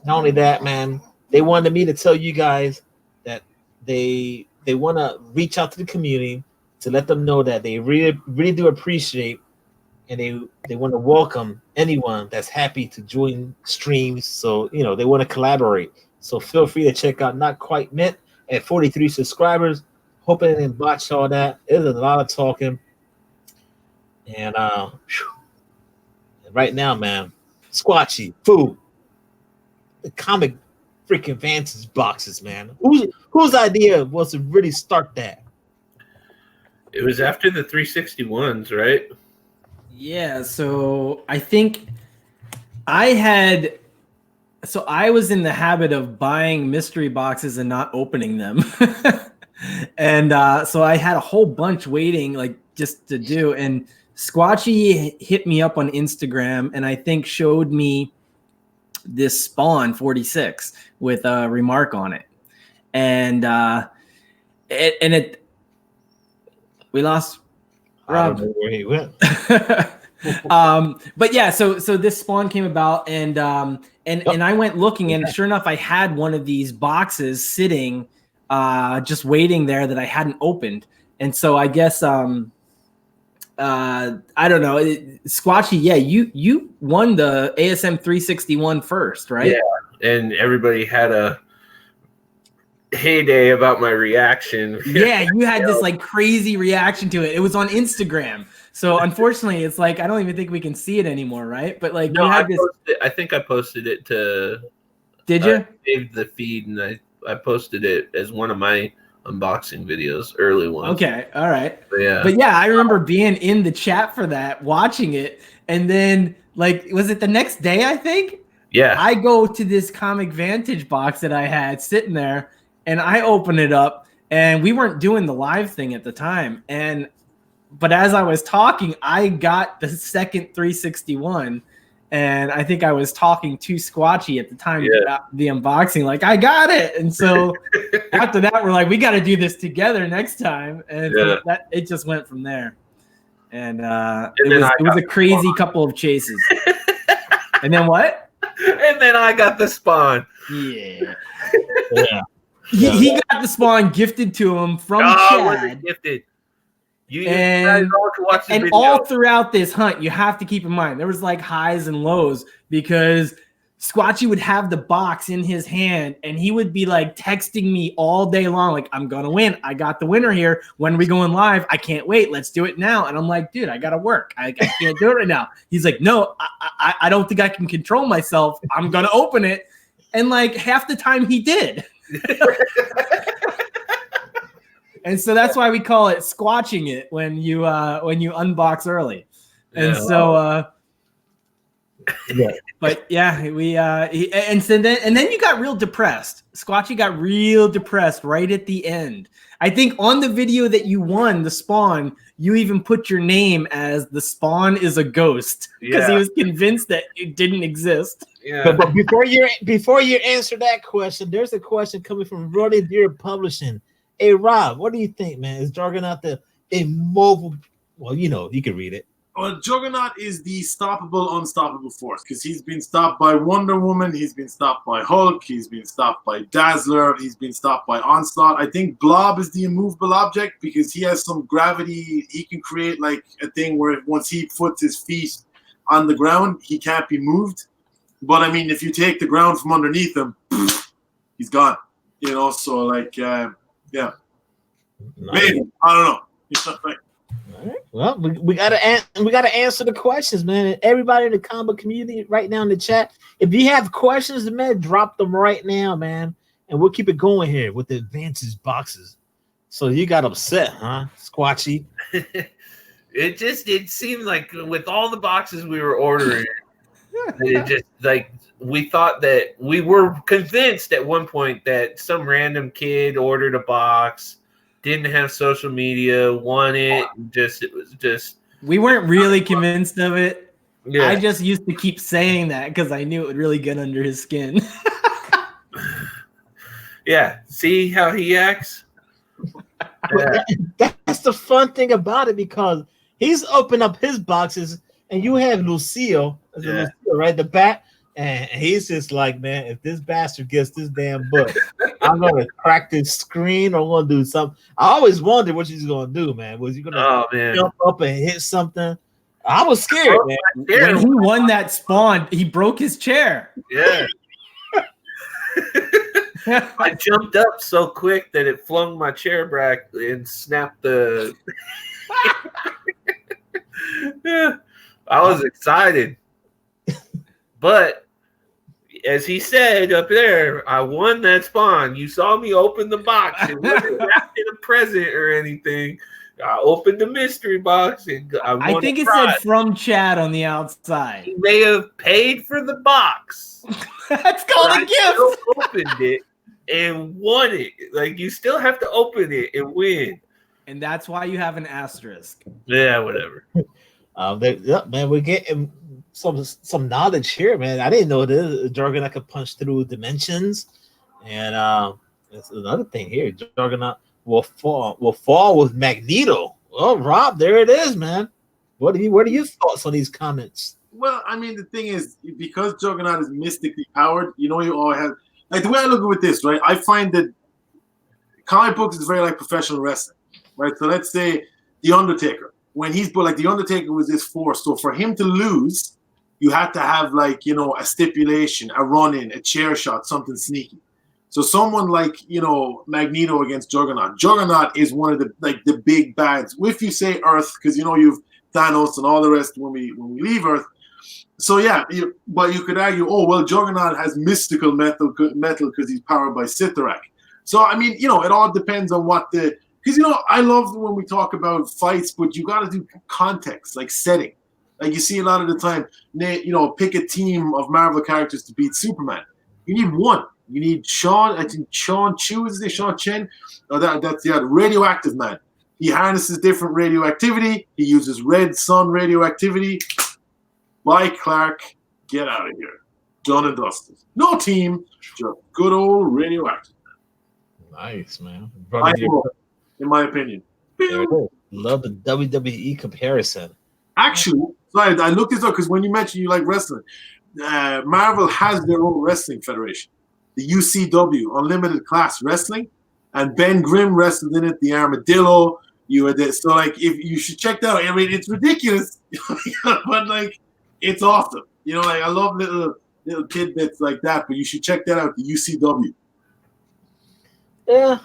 not only that, man, they wanted me to tell you guys that they want to reach out to the community to let them know that they really do appreciate, and they want to welcome anyone that's happy to join streams. So, you know, they want to collaborate. So feel free to check out Not Quite Mint at 43 subscribers. Hoping I didn't botch all that. There's a lot of talking. And right now, man, Squatchy, food, the Comic freaking Vantage boxes, man. Whose idea was to really start that? It was after the 361s, right? Yeah, so I think I was in the habit of buying mystery boxes and not opening them. And so I had a whole bunch waiting, like, just to do. And Squatchy hit me up on Instagram and I think showed me this Spawn 46 with a remark on it. And we lost Rob. I don't know where he went. But yeah, so this Spawn came about, and I went looking, and sure enough, I had one of these boxes sitting, just waiting there that I hadn't opened. And so I guess I don't know, Squatchy. Yeah, you won the ASM 361 first, right? Yeah, and everybody had a heyday about my reaction. Yeah, you had this like crazy reaction to it. It was on Instagram. So unfortunately, it's like I don't even think we can see it anymore, right? But like no, you had I think I posted it to. Did you? Saved the feed, and I posted it as one of my unboxing videos, early ones. Okay, all right. But yeah, I remember being in the chat for that, watching it, and then like, was it the next day? I think. Yeah. I go to this Comic Vantage box that I had sitting there, and I open it up, and we weren't doing the live thing at the time, but as I was talking, I got the second 361, And I think I was talking to Squatchy at the time about the unboxing, like, I got it. And so after that, we're like, we got to do this together next time. And so that it just went from there. And it was a crazy couple of chases. And then what? And then I got the Spawn. Yeah. He got the Spawn gifted to him from Chad. Gifted. And all throughout this hunt, you have to keep in mind, there was like highs and lows because Squatchy would have the box in his hand and he would be like texting me all day long, like, I'm going to win. I got the winner here. When are we going live? I can't wait. Let's do it now. And I'm like, dude, I got to work. I can't do it right now. He's like, no, I don't think I can control myself. I'm going to open it. And like half the time he did. And so that's why we call it squatching it when you unbox early. And but yeah, and then you got real depressed. Squatchy got real depressed right at the end. I think on the video that you won, the Spawn, you even put your name as the Spawn is a ghost because he was convinced that it didn't exist. Yeah. But before you answer that question, there's a question coming from Roddy Deer Publishing. Hey Rob, what do you think, man? Is Juggernaut the immobile? Well, you can read it. Well, Juggernaut is the stoppable, unstoppable force because he's been stopped by Wonder Woman, he's been stopped by Hulk, he's been stopped by Dazzler, he's been stopped by Onslaught. I think Blob is the immovable object because he has some gravity. He can create like a thing where once he puts his feet on the ground, he can't be moved. But I mean, if you take the ground from underneath him, he's gone. So like, yeah, maybe I don't know. All right. Well, we gotta answer the questions, man. And everybody in the comic community right now in the chat, if you have questions, man, drop them right now, man, and we'll keep it going here with the advantage boxes. So you got upset, huh, Squatchy? It seemed like with all the boxes we were ordering, it just like we thought that we were convinced at one point that some random kid ordered a box, didn't have social media, won it. It was just. We weren't really convinced of it. Yeah. I just used to keep saying that because I knew it would really get under his skin. Yeah. See how he acts? Yeah. That's the fun thing about it because he's opened up his boxes and you have Lucille, right? The bat. And he's just like, man, if this bastard gets this damn book, I'm going to crack this screen or I'm going to do something. I always wondered what he's going to do, man. Was he going to jump up and hit something? I was scared, man. When he won that Spawn, he broke his chair. Yeah. I jumped up so quick that it flung my chair back and snapped the... Yeah. I was excited. But as he said up there, I won that Spawn. You saw me open the box. It wasn't wrapped in a present or anything. I opened the mystery box and I think it said from Chad on the outside. He may have paid for the box. That's called a gift. I still opened it and won it. Like you still have to open it and win. And that's why you have an asterisk. Yeah, whatever. Man, we're getting some knowledge here, man. I didn't know this Juggernaut could punch through dimensions, and that's another thing here. Juggernaut will fall with Magneto. Oh, Rob, there it is, man. What are your thoughts on these comments? Well, I mean, the thing is, because Juggernaut is mystically powered, you all have like the way I look at this, right? I find that comic books is very like professional wrestling, right? So let's say The Undertaker. When he's like The Undertaker was this force, so for him to lose, you had to have like a stipulation, a run-in, a chair shot, something sneaky. So someone like Magneto against Juggernaut. Juggernaut is one of the big bads. If you say Earth, because you've Thanos and all the rest when we leave Earth. So yeah, but you could argue, oh well, Juggernaut has mystical metal because he's powered by Sithrak. So I mean, it all depends on what the. Because, I love when we talk about fights, but you got to do context, like setting. Like you see a lot of the time, pick a team of Marvel characters to beat Superman. You need one. You need Sean Chu, is it Sean Chen? Oh, that's the radioactive man. He harnesses different radioactivity. He uses red sun radioactivity. Bye, Clark. Get out of here. Done and dusted. No team, just good old radioactive. Nice, man. In my opinion. There it is. Love the WWE comparison. Actually, sorry, I looked this up because when you mentioned you like wrestling, Marvel has their own wrestling federation, the UCW, Unlimited Class Wrestling, and Ben Grimm wrestled in it, the Armadillo. You were there, so like, if you should check that out. I mean, it's ridiculous, but like, it's awesome. You know, like I love little tidbits like that. But you should check that out, the UCW. Yeah,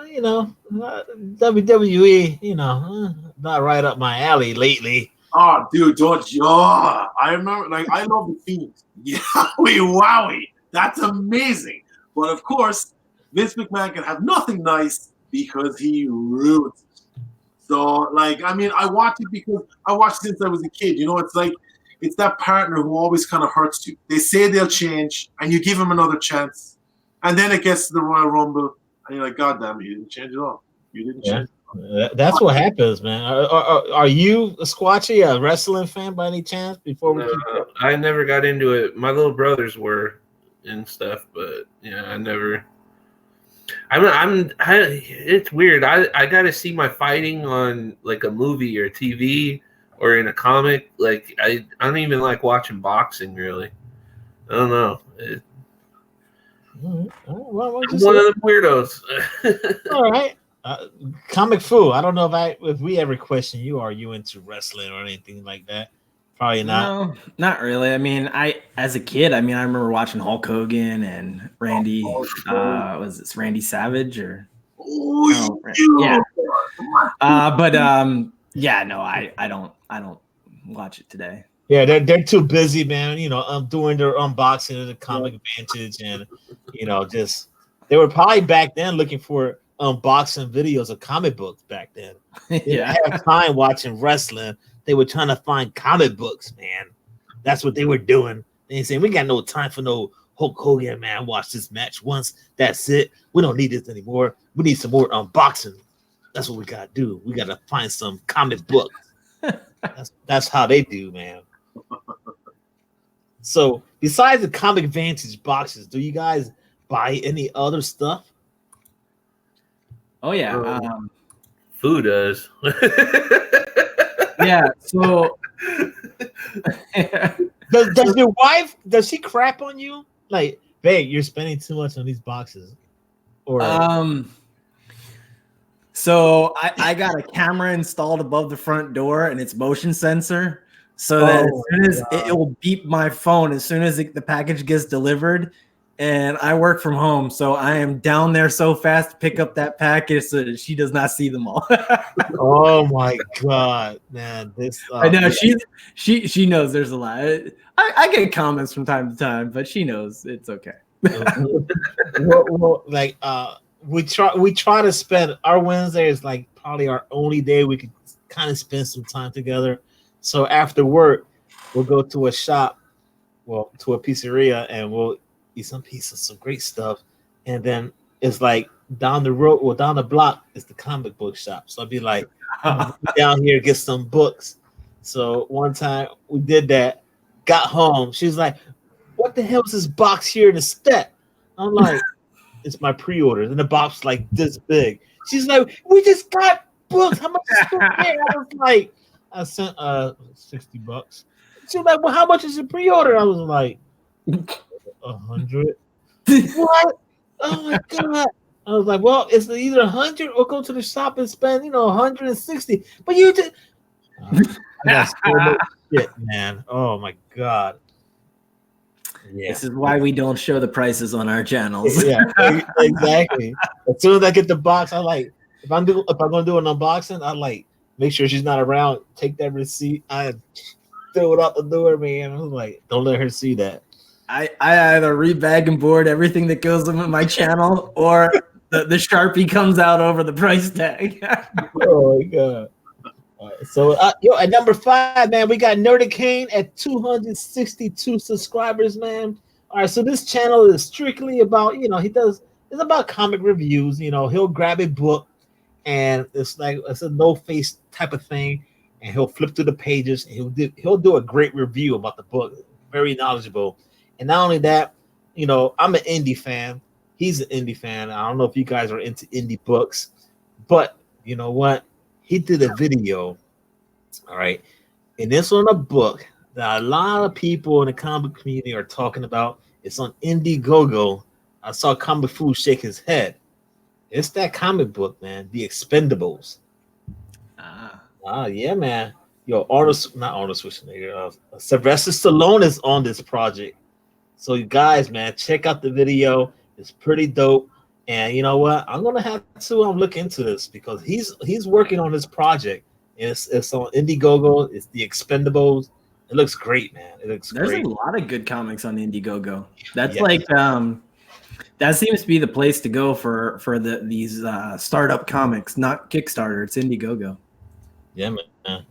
you know, WWE, you know, not right up my alley lately. Oh, dude, don't you? Oh, I remember, like, I love the Fiend. Yowie, wowie. That's amazing. But of course, Vince McMahon can have nothing nice because he ruins it. So, like, I mean, I watch it because I watched since I was a kid. You know, it's like, it's that partner who always kind of hurts you. They say they'll change, and you give them another chance. And then it gets to the Royal Rumble, and you're like, God damn it, you didn't change it all. You didn't change it. That's what happens, man. Are you a Squatchy, a wrestling fan by any chance? Before we I never got into it. My little brothers were and stuff, but yeah, I never. It's weird. I got to see my fighting on like a movie or TV or in a comic. Like I don't even like watching boxing really. I don't know. Well, I'm one of the weirdos. All right. Comic Fu. I don't know if we ever question you. Are you into wrestling or anything like that? Probably not. No, not really. I mean, as a kid, I remember watching Hulk Hogan and Randy. Was this Randy Savage or? Yeah. Yeah. No, I don't watch it today. Yeah, they're too busy, man. You know, doing their unboxing of the Comic Vantage, and you know, just they were probably back then looking for unboxing videos of comic books back then. They didn't have time watching wrestling. They were trying to find comic books, man. That's what they were doing. They saying we got no time for no Hulk Hogan, man. Watch this match once. That's it. We don't need this anymore. We need some more unboxing. That's what we gotta do. We gotta find some comic books. That's how they do, man. So besides the Comic Vantage boxes, do you guys buy any other stuff? Oh yeah, Food does. Yeah. So does your wife, does she crap on you? Like, babe, you're spending too much on these boxes. Or so I got a camera installed above the front door and it's motion sensor. So that as soon as it will beep my phone as soon as the package gets delivered, and I work from home, so I am down there so fast to pick up that package so that she does not see them all. Oh my god, man! This I know she knows there's a lot. I get comments from time to time, but she knows it's okay. well, like we try to spend our Wednesday is like probably our only day we could kind of spend some time together. So after work, we'll go to a shop, to a pizzeria, and we'll eat some pizza, some great stuff. And then it's like down the road or down the block is the comic book shop. So I'll be like, down here, get some books. So one time we did that, got home. She's like, what the hell is this box here in the step? I'm like, it's my pre-order. And the box is like this big. She's like, we just got books. How much is it? I was like, I sent $60. She was like, well, how much is your pre-order? I was like, 100. What? Oh my god. I was like, well, it's either 100 or go to the shop and spend, 160. But you just shit, man. Oh my god. Yeah. This is why we don't show the prices on our channels. Yeah, exactly. As soon as I get the box, I like if I'm gonna do an unboxing, I like make sure she's not around. Take that receipt. I throw it out the door, man. I was like, don't let her see that. I either rebag and board everything that goes on my channel, or the Sharpie comes out over the price tag. Oh my god! All right, so at number 5, man, we got Nerdicane at 262 subscribers, man. All right, so this channel is strictly about it's about comic reviews. He'll grab a book, and it's a no face type of thing, and he'll flip through the pages, and he'll do a great review about the book. very knowledgeable. And not only that, you know, I'm an indie fan. He's an indie fan. I don't know if you guys are into indie books, but you know what? He did a video, all right, and it's on a book that a lot of people in the comic community are talking about. It's on Indiegogo. I saw Comic Food shake his head. It's that comic book, man, The Expendables. Yeah, man. Yo, not Arnold Schwarzenegger. Sylvester Stallone is on this project. So you guys, man, check out the video. It's pretty dope. And you know what? I'm gonna have to look into this because he's working on this project. And it's on Indiegogo. It's The Expendables. It looks great, man. There's great. a lot of good comics on Indiegogo. That's Yes. like that seems to be the place to go for these startup comics, not Kickstarter. It's Indiegogo. Yeah, man.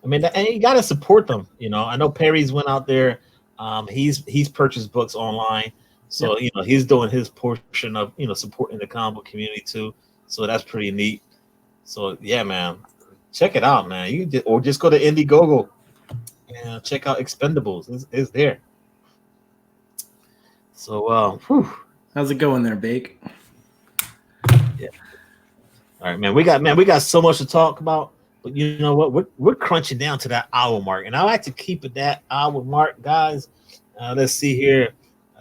I mean, and you gotta support them. You know, I know Perry's went out there. He's purchased books online, so you know he's doing his portion of supporting the comic book community too. So that's pretty neat. So yeah, man, check it out, man. You can just go to Indiegogo and check out Expendables. It's there. So How's it going there, Bake? Yeah. All right, man. We got so much to talk about. But you know what? We're crunching down to that hour mark, and I like to keep it that hour mark, guys. Let's see here.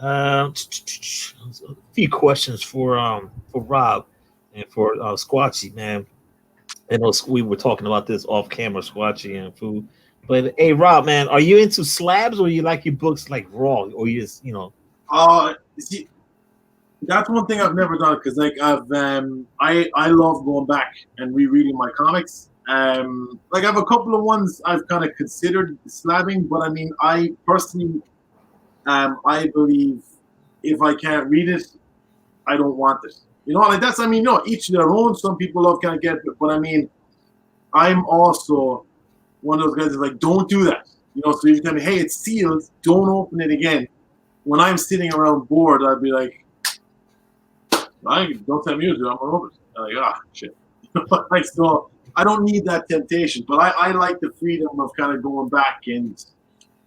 A few questions for Rob and for Squatchy, man. I know we were talking about this off camera, Squatchy and food. But hey, Rob, man, are you into slabs or you like your books like raw, or you just See, that's one thing I've never done because like I love going back and rereading my comics. Like I have a couple of ones I've kind of considered slabbing, but I mean, I personally, I believe if I can't read it, I don't want it. You know, like that's, I mean, no, each their own. Some people love kind of get it, but I mean, I'm also one of those guys that's like, don't do that. You know, so you tell me, hey, it's sealed, don't open it again. When I'm sitting around bored, I'd be like, don't tell me to do it, I'm gonna open it. I'm like, shit. Like, so I don't need that temptation, but I like the freedom of kind of going back and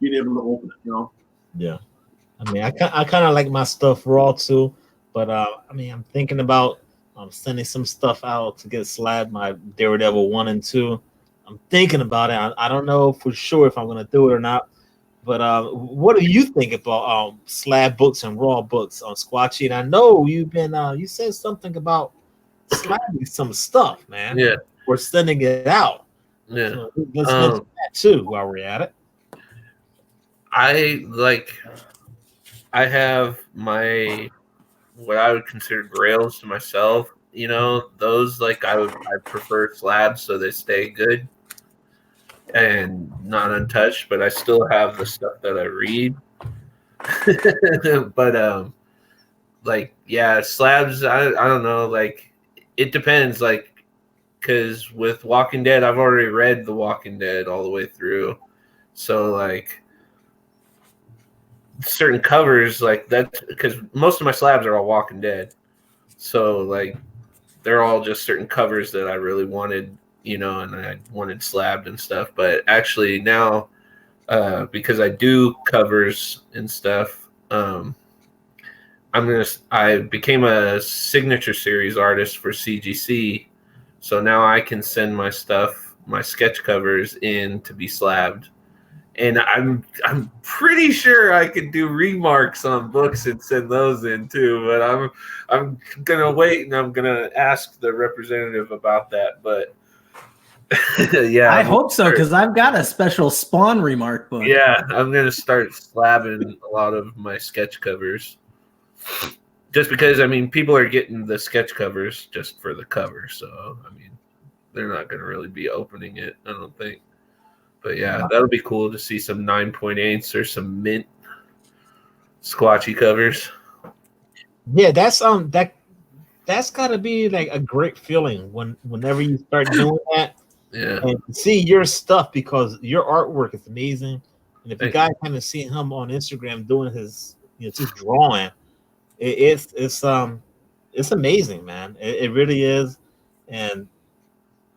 being able to open it, you know? Yeah. I mean, I kind of like my stuff raw too, but I mean, I'm thinking about sending some stuff out to get slabbed, my Daredevil 1 and 2. I'm thinking about it. I don't know for sure if I'm going to do it or not, but what do you think about slab books and raw books on Squatchy? And I know you've been, you said something about slabbing some stuff, man. Yeah. Or sending it out. Yeah. So let's mention that too while we're at it. I have my what I would consider grails to myself. You know, those I prefer slabs so they stay good and not untouched, but I still have the stuff that I read. But slabs, I don't know, it depends, because with Walking Dead, I've already read The Walking Dead all the way through. So certain covers that's because most of my slabs are all Walking Dead. So they're all just certain covers that I really wanted, and I wanted slabbed and stuff. But actually now, because I do covers and stuff, I became a signature series artist for CGC. So now I can send my stuff, my sketch covers in to be slabbed. And I'm pretty sure I could do remarks on books and send those in too, but I'm gonna wait and I'm gonna ask the representative about that. But yeah, I hope so because I've got a special Spawn remark book. Yeah, I'm gonna start slabbing a lot of my sketch covers, just because I mean people are getting the sketch covers just for the cover, so I mean they're not gonna really be opening it, I don't think. But yeah, that'll be cool to see some 9.8s or some mint Squatchy covers. Yeah, that's got to be a great feeling whenever you start doing that. Yeah, and see your stuff because your artwork is amazing. And if you guys haven't seen him on Instagram doing his just drawing, it's amazing, man. It really is. And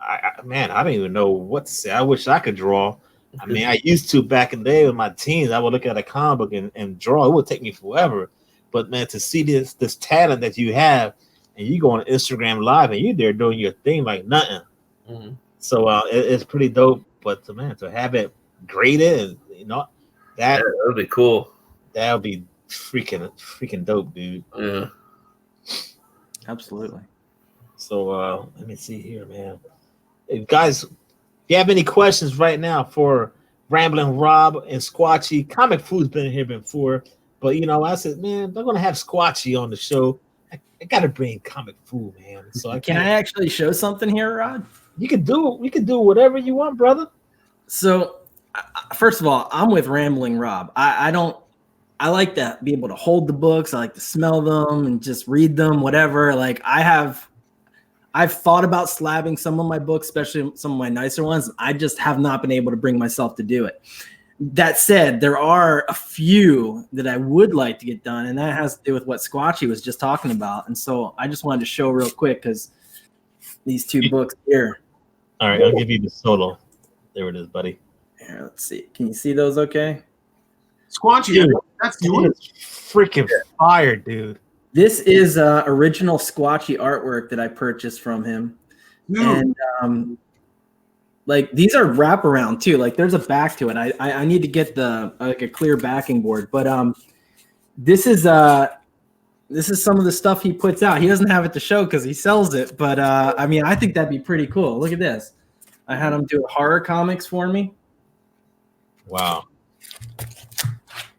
I don't even know what to say. I wish I could draw. I mean, I used to back in the day with my teens. I would look at a comic book and draw. It would take me forever. But man, to see this talent that you have, and you go on Instagram Live and you there doing your thing like nothing. Mhm. So it's pretty dope. But man, to have it graded, that that would be cool. That would be freaking dope, dude. Yeah, Absolutely. So let me see here, man. If guys, if you have any questions right now for Rambling Rob and Squatchy, Comic Food's been here before, but I said, man, they're gonna have Squatchy on the show. I gotta bring Comic Food, man. So Can I actually show something here, Rod? You can do whatever you want, brother. So, first of all, I'm with Rambling Rob. I like to be able to hold the books. I like to smell them and just read them, whatever. Like I've thought about slabbing some of my books, especially some of my nicer ones. I just have not been able to bring myself to do it. That said, there are a few that I would like to get done, and that has to do with what Squatchy was just talking about. And so I just wanted to show real quick because these two books here. All right, I'll give you the solo. There it is, buddy. Here, let's see. Can you see those okay? Squatchy, Dude, that's yours. Freaking fire, dude. This is original Squatchy artwork that I purchased from him. Dude. And like these are wraparound too. Like there's a back to it. I need to get a clear backing board. But this is some of the stuff he puts out. He doesn't have it to show because he sells it. But I mean, I think that'd be pretty cool. Look at this. I had him do horror comics for me. Wow.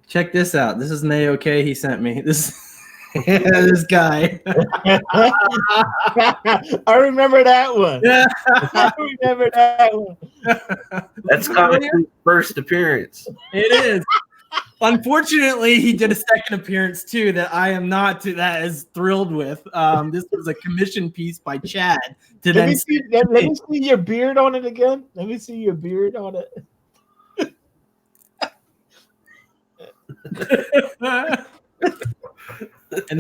Check this out. This is an A-OK he sent me. This guy. I remember that one. Yeah. I remember that one. That's Comic Food's first appearance. It is. Unfortunately, he did a second appearance too that I am not that as thrilled with. This was a commission piece by Chad. Let me see your beard on it again. Let me see your beard on it. and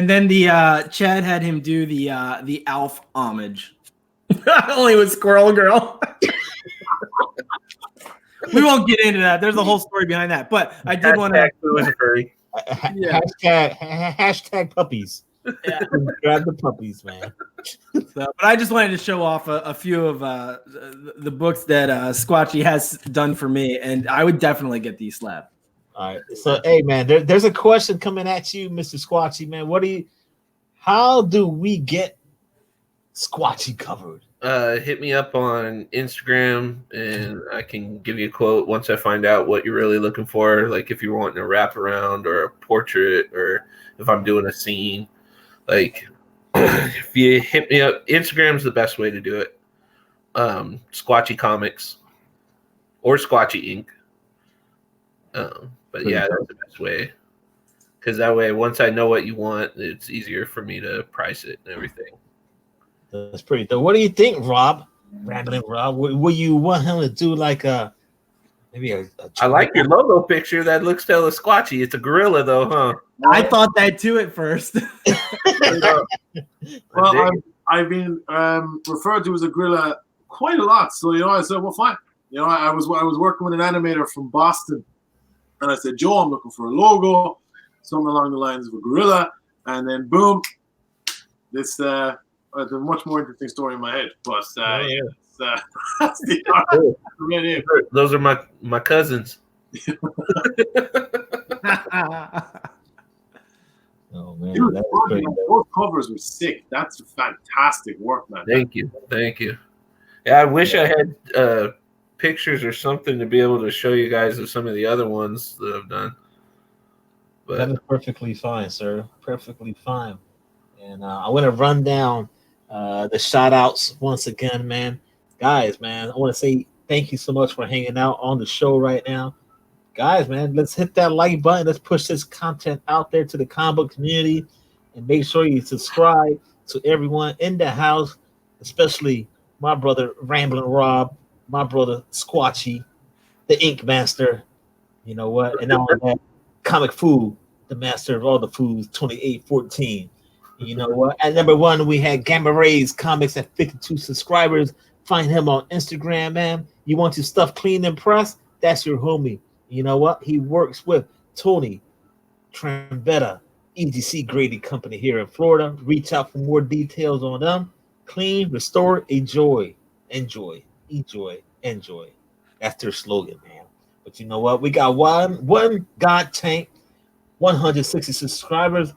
then the Chad had him do the Alf homage. Only with Squirrel Girl. We won't get into that. There's a whole story behind that. But I did want to hashtag puppies. Yeah. Grab the puppies, man. But I just wanted to show off a few of the books that Squatchy has done for me, and I would definitely get these slabbed. All right. So, hey, man, there's a question coming at you, Mr. Squatchy, man. How do we get Squatchy covered? Hit me up on Instagram, and I can give you a quote once I find out what you're really looking for. Like if you're wanting a wraparound or a portrait, or if I'm doing a scene. Like if you hit me up, Instagram's the best way to do it. Squatchy Comics or Squatchyink. But yeah, that's the best way. Because that way, once I know what you want, it's easier for me to price it and everything. That's pretty dope. What do you think, Rob? Rambling Rob. Will you want him to do like maybe a I like your logo picture. That looks hella Squatchy. It's a gorilla, though, huh? I thought that too at first. Well, I've been referred to as a gorilla quite a lot. So I said, well, fine. I was working with an animator from Boston, and I said, Joe, I'm looking for a logo, something along the lines of a gorilla, and then boom, this. It's a much more interesting story in my head, but that's the art. Those are my cousins. Oh man, Dude, those covers were sick. That's fantastic work, man. Thank you. Yeah, I wish I had pictures or something to be able to show you guys of some of the other ones that I've done. But that is perfectly fine, sir. Perfectly fine. And I want to run down the shout outs once again, man. Guys, man, I want to say thank you so much for hanging out on the show right now. Guys, man, let's hit that like button. Let's push this content out there to the comic book community, and make sure you subscribe to everyone in the house, especially my brother Rambling Rob, my brother Squatchy, the Ink Master. You know what? And now that Comic Food, the master of all the foods, 2814. You know what? At number 1, we had Gamma Rays Comics at 52 subscribers. Find him on Instagram, man. You want your stuff clean and pressed? That's your homie. You know what? He works with Tony Trambetta, EGC Grading Company here in Florida. Reach out for more details on them. Clean, restore, enjoy. That's their slogan, man. But you know what? We got one God Tank, 160 subscribers.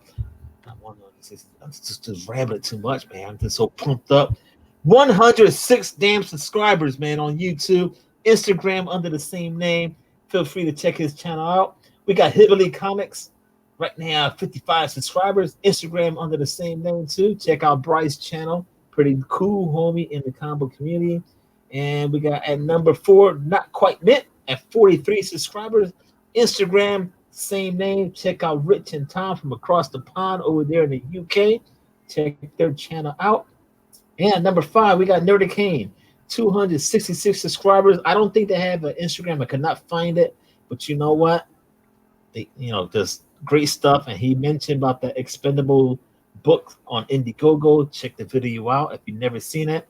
Not 160. I'm just rambling too much, man. I'm just so pumped up. 106 damn subscribers, man, on YouTube, Instagram under the same name. Feel free to check his channel out. We got Hillbilly Comics right now, 55 subscribers. Instagram under the same name too. Check out Bryce's channel. Pretty cool homie in the combo community. And we got at number 4, Not Quite Mint, at 43 subscribers. Instagram, same name. Check out Rich and Tom from across the pond over there in the UK. Check their channel out. And number 5, we got Nerdicane, 266 subscribers. I don't think they have an Instagram. I could not find it, but you know what? They, does great stuff. And he mentioned about the expendable book on Indiegogo. Check the video out if you've never seen it.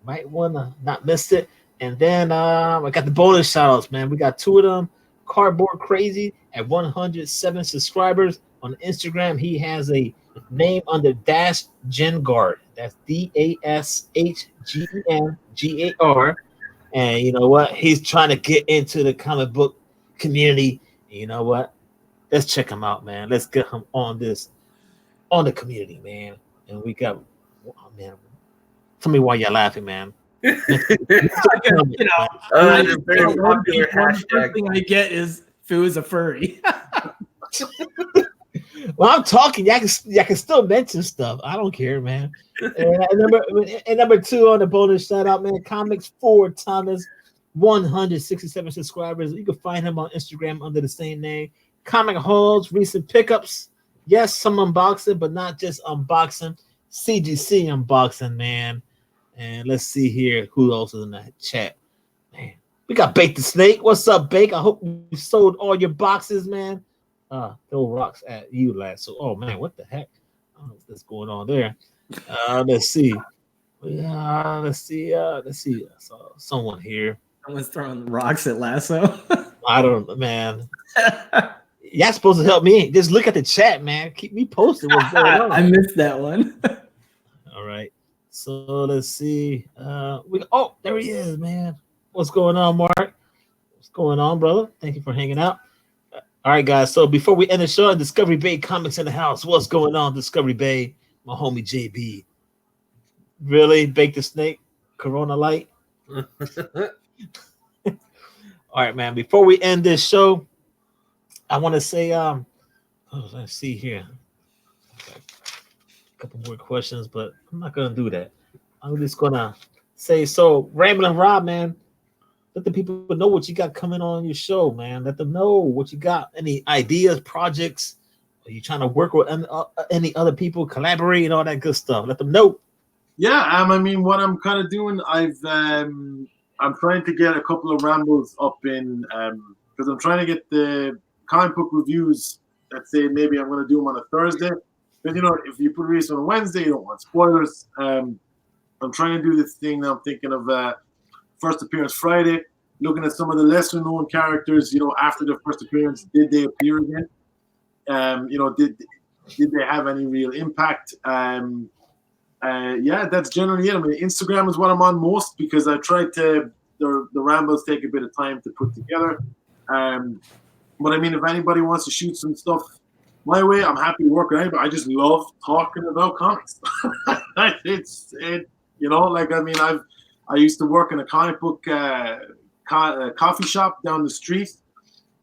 You might wanna not miss it. And then I got the bonus shoutouts, man. We got 2 of them. Cardboard Crazy at 107 subscribers on Instagram. He has a name under Dash Gengard. That's DASHGENGAR. And you know what? He's trying to get into the comic book community. And you know what? Let's check him out, man. Let's get him on the community, man. And we got, man. Tell me why you're laughing, man. Very popular hashtag. First thing I get is Foo's a furry. Well, I'm talking. I can still mention stuff. I don't care, man. And number 2 on the bonus shout out, man. Comics 4 Thomas, 167 subscribers. You can find him on Instagram under the same name. Comic hauls, recent pickups. Yes, some unboxing, but not just unboxing. CGC unboxing, man. And let's see here who else is in the chat. Man, we got Bake the Snake. What's up, Bake? I hope you sold all your boxes, man. Throw rocks at you last. So, oh man, what the heck? I don't know what's going on there. Let's see. Let's see. So someone here. Someone's throwing rocks at Lasso. I don't know, man. Y'all supposed to help me. Just look at the chat, man. Keep me posted what's going on. I missed that one. All right. So let's see. There he is, man. What's going on, Mark? What's going on, brother? Thank you for hanging out. All right, guys. So before we end the show, Discovery Bay Comics in the house. What's going on, Discovery Bay? My homie JB. Really? Bake the Snake? Corona Light? All right, man. Before we end this show, I want to say, let's see here. Okay. A couple more questions, but I'm not going to do that. I'm just going to say, so Ramblin' Rob, man, let the people know what you got coming on your show, man. Let them know what you got. Any ideas, projects? Are you trying to work with any other people, collaborate, and all that good stuff? Let them know. Yeah, I mean, what I'm kind of doing, I'm trying to get a couple of rambles up in, because I'm trying to get the comic book reviews. Let's say maybe I'm going to do them on a Thursday. Because, if you put a release on a Wednesday, you don't want spoilers. I'm trying to do this thing now. I'm thinking of first appearance Friday, looking at some of the lesser known characters, after their first appearance, did they appear again? Did they have any real impact? Yeah, that's generally it. I mean, Instagram is what I'm on most because I tried to, the rambles take a bit of time to put together. But I mean, if anybody wants to shoot some stuff my way, I'm happy to work with anybody. I just love talking about comics. I used to work in a comic book coffee shop down the street.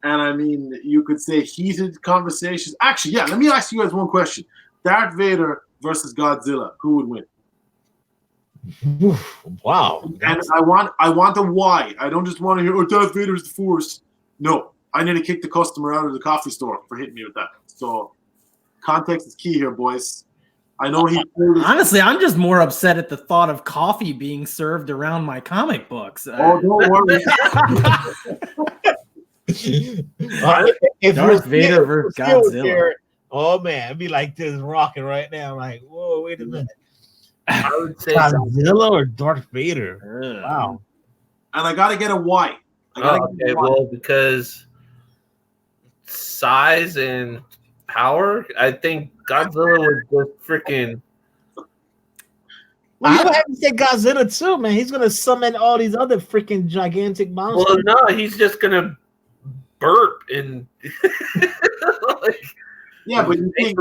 And I mean, you could say heated conversations. Actually, yeah, let me ask you guys one question. Darth Vader versus Godzilla, who would win? Wow. And I want a why. I don't just want to hear, Darth Vader is the Force. No, I need to kick the customer out of the coffee store for hitting me with that. So context is key here, boys. I know he. Honestly, I'm just more upset at the thought of coffee being served around my comic books. Oh, don't worry. If Darth Vader versus Godzilla. Oh man, it'd be like this rocking right now. Like, whoa, wait a minute. I would say Godzilla or Darth Vader. Wow. And I gotta get a Y. Okay, well, because size and power, I think Godzilla was just freaking. I would have to say Godzilla too, man. He's gonna summon all these other freaking gigantic monsters. Well, no, he's just gonna burp and like, yeah, but you think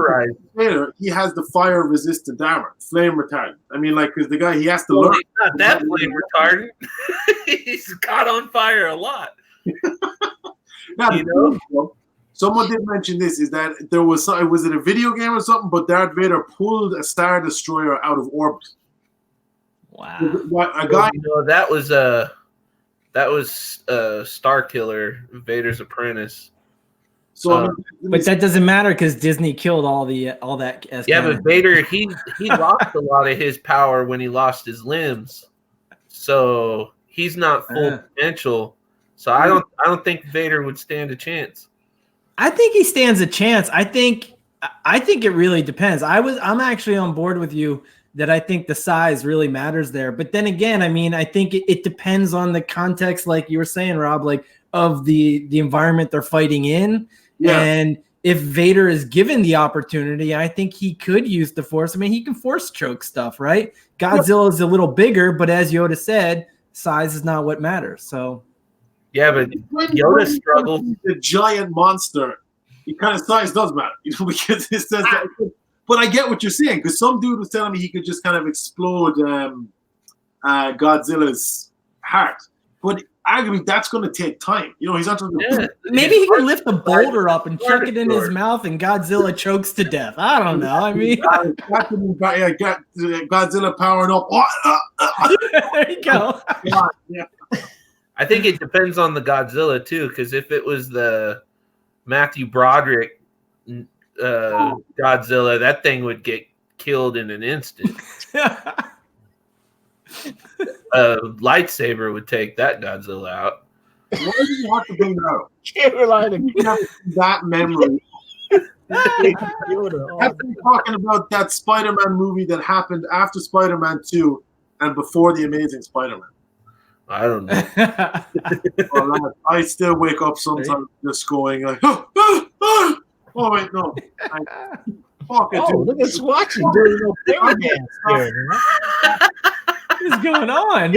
Vader, he has the fire resistant armor, flame retardant. I mean, like, because the guy he has to learn. He's not that flame retardant. He's caught on fire a lot. Now, you know, someone did mention this: is that there was it a video game or something? But Darth Vader pulled a Star Destroyer out of orbit. Wow! A guy, that was Star Killer, Vader's apprentice. So, but that doesn't matter because Disney killed all that. Yeah, but Vader he lost a lot of his power when he lost his limbs, so he's not full potential. So I don't think Vader would stand a chance. I think he stands a chance. I think it really depends. I'm actually on board with you that I think the size really matters there. But then again, I mean, I think it depends on the context, like you were saying, Rob, like of the environment they're fighting in. Yeah. And if Vader is given the opportunity, I think he could use the Force. I mean, he can force choke stuff, right? Godzilla is a little bigger, but as Yoda said, size is not what matters. So, yeah, but Yoda struggled. The giant monster, the kind of size does matter, you know, because it says that. But I get what you're saying, because some dude was telling me he could just kind of explode Godzilla's heart. But arguably, that's going to take time. You know, he's not going to. Maybe he can lift a boulder up and chuck it in his mouth, and Godzilla chokes to death. I don't know. I mean, Godzilla powering up. There you go. Yeah. I think it depends on the Godzilla too, because if it was the Matthew Broderick Godzilla, that thing would get killed in an instant. A lightsaber would take that Godzilla out. Why do you have to bring that up? Carolina, that memory. I've been talking about that Spider-Man movie that happened after Spider-Man 2 and before The Amazing Spider-Man. I don't know. I still wake up sometimes just going like, oh wait, no. Look at Squatchyink doing a little fairy dance there. What is going on?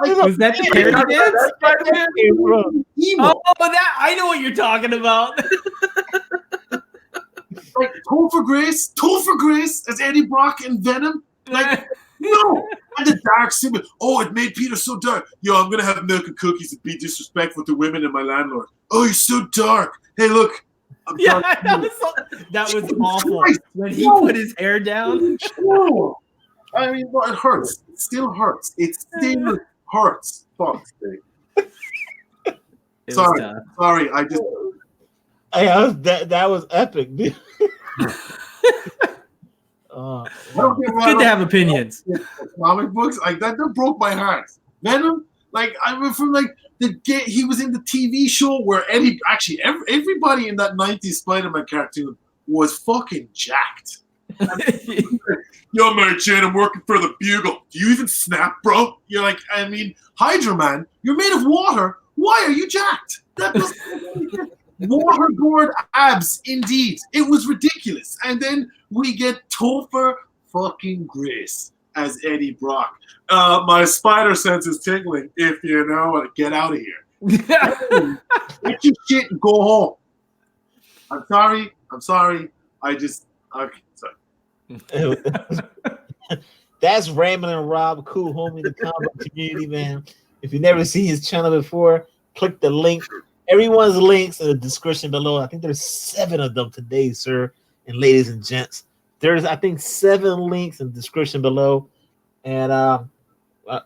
Was that the fairy dance? That I know what you're talking about. Like Topher Grace as Eddie Brock in Venom. Like, no. And the dark symbol. Oh, it made Peter so dark. Yo, I'm gonna have milk and cookies and be disrespectful to women and my landlord. Oh, you're so dark. Hey, look. That was awful. When he put his hair down. I mean, well, it hurts. It still hurts. It still hurts. Fuck's sake. Sorry. I just. That was epic, dude. It's good to have opinions. Comic books like that broke my heart. Venom, like I remember from like he was in the TV show where everybody in that 90s Spider-Man cartoon was fucking jacked. Yo, Mary Jane, I'm working for the Bugle. Do you even snap, bro? You're like, I mean, Hydra Man, you're made of water. Why are you jacked? That doesn't waterboard abs, indeed. It was ridiculous. And then we get Topher fucking Grace as Eddie Brock. My spider sense is tingling. If you know what, get out of here. Get your shit and go home. I'm sorry. Okay, sorry. That's Rambling Rob, cool homie, the comic community, man. If you've never seen his channel before, click the link. Everyone's links in the description below. I think there's 7 of them today, sir and ladies and gents. There's, I think, 7 links in the description below. And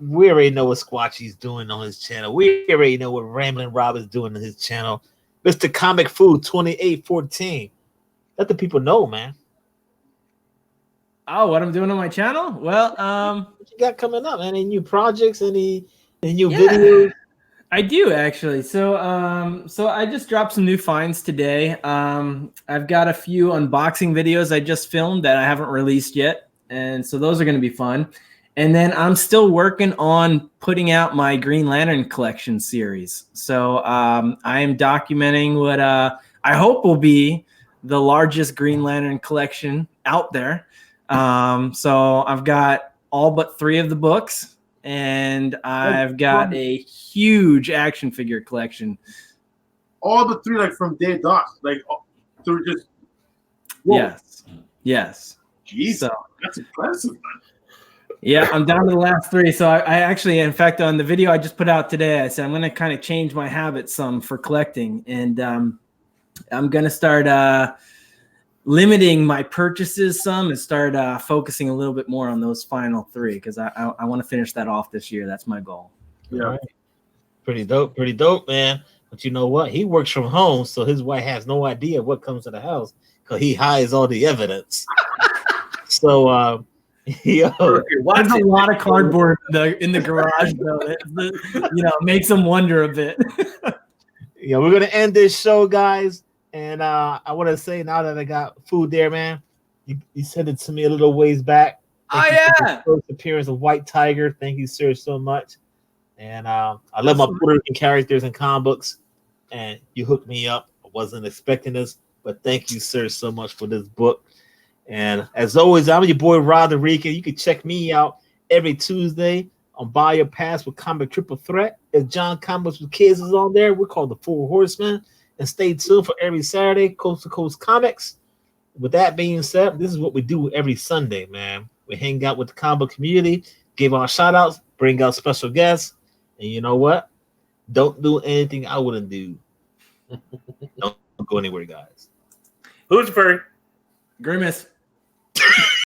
we already know what Squatchy's doing on his channel. We already know what Rambling Rob is doing on his channel. Mr. Comic Food 2814. Let the people know, man. Oh, what I'm doing on my channel? Well, what you got coming up? Any new projects? Any new videos? I do actually. So I just dropped some new finds today. I've got a few unboxing videos I just filmed that I haven't released yet, and so those are going to be fun. And then I'm still working on putting out my Green Lantern collection series. So I am documenting what I hope will be the largest Green Lantern collection out there. So I've got all but 3 of the books, and I've got a huge action figure collection. All the 3, like from day dot, like through just. Whoa. Yes. Jeez, so, that's impressive, man. Yeah, I'm down to the last 3. So I actually, in fact, on the video I just put out today, I said I'm going to kind of change my habits some for collecting, and I'm going to start limiting my purchases some and start focusing a little bit more on those final 3 because I want to finish that off this year. That's my goal. Yeah, right. Pretty dope, man. But you know what? He works from home, so his wife has no idea what comes to the house because he hides all the evidence. So. Yo, there's a lot of cardboard in the garage, though. That, makes them wonder a bit. Yeah, we're gonna end this show, guys, and I want to say now that I got food there, man. You sent it to me a little ways back. Thank you for the first appearance of White Tiger. Thank you, sir, so much. And I love my Puerto Rican characters and comic books. And you hooked me up. I wasn't expecting this, but thank you, sir, so much for this book. And as always, I'm your boy Rod the Rican. You can check me out every Tuesday on Buy Your Pass with Comic Triple Threat. If John Comics with Kids is on there, we're called the Four Horsemen. And stay tuned for every Saturday, Coast to Coast Comics. With that being said, this is what we do every Sunday, man. We hang out with the comic community, give our shout outs, bring out special guests. And you know what? Don't do anything I wouldn't do. Don't go anywhere, guys. Who's first? Grimace.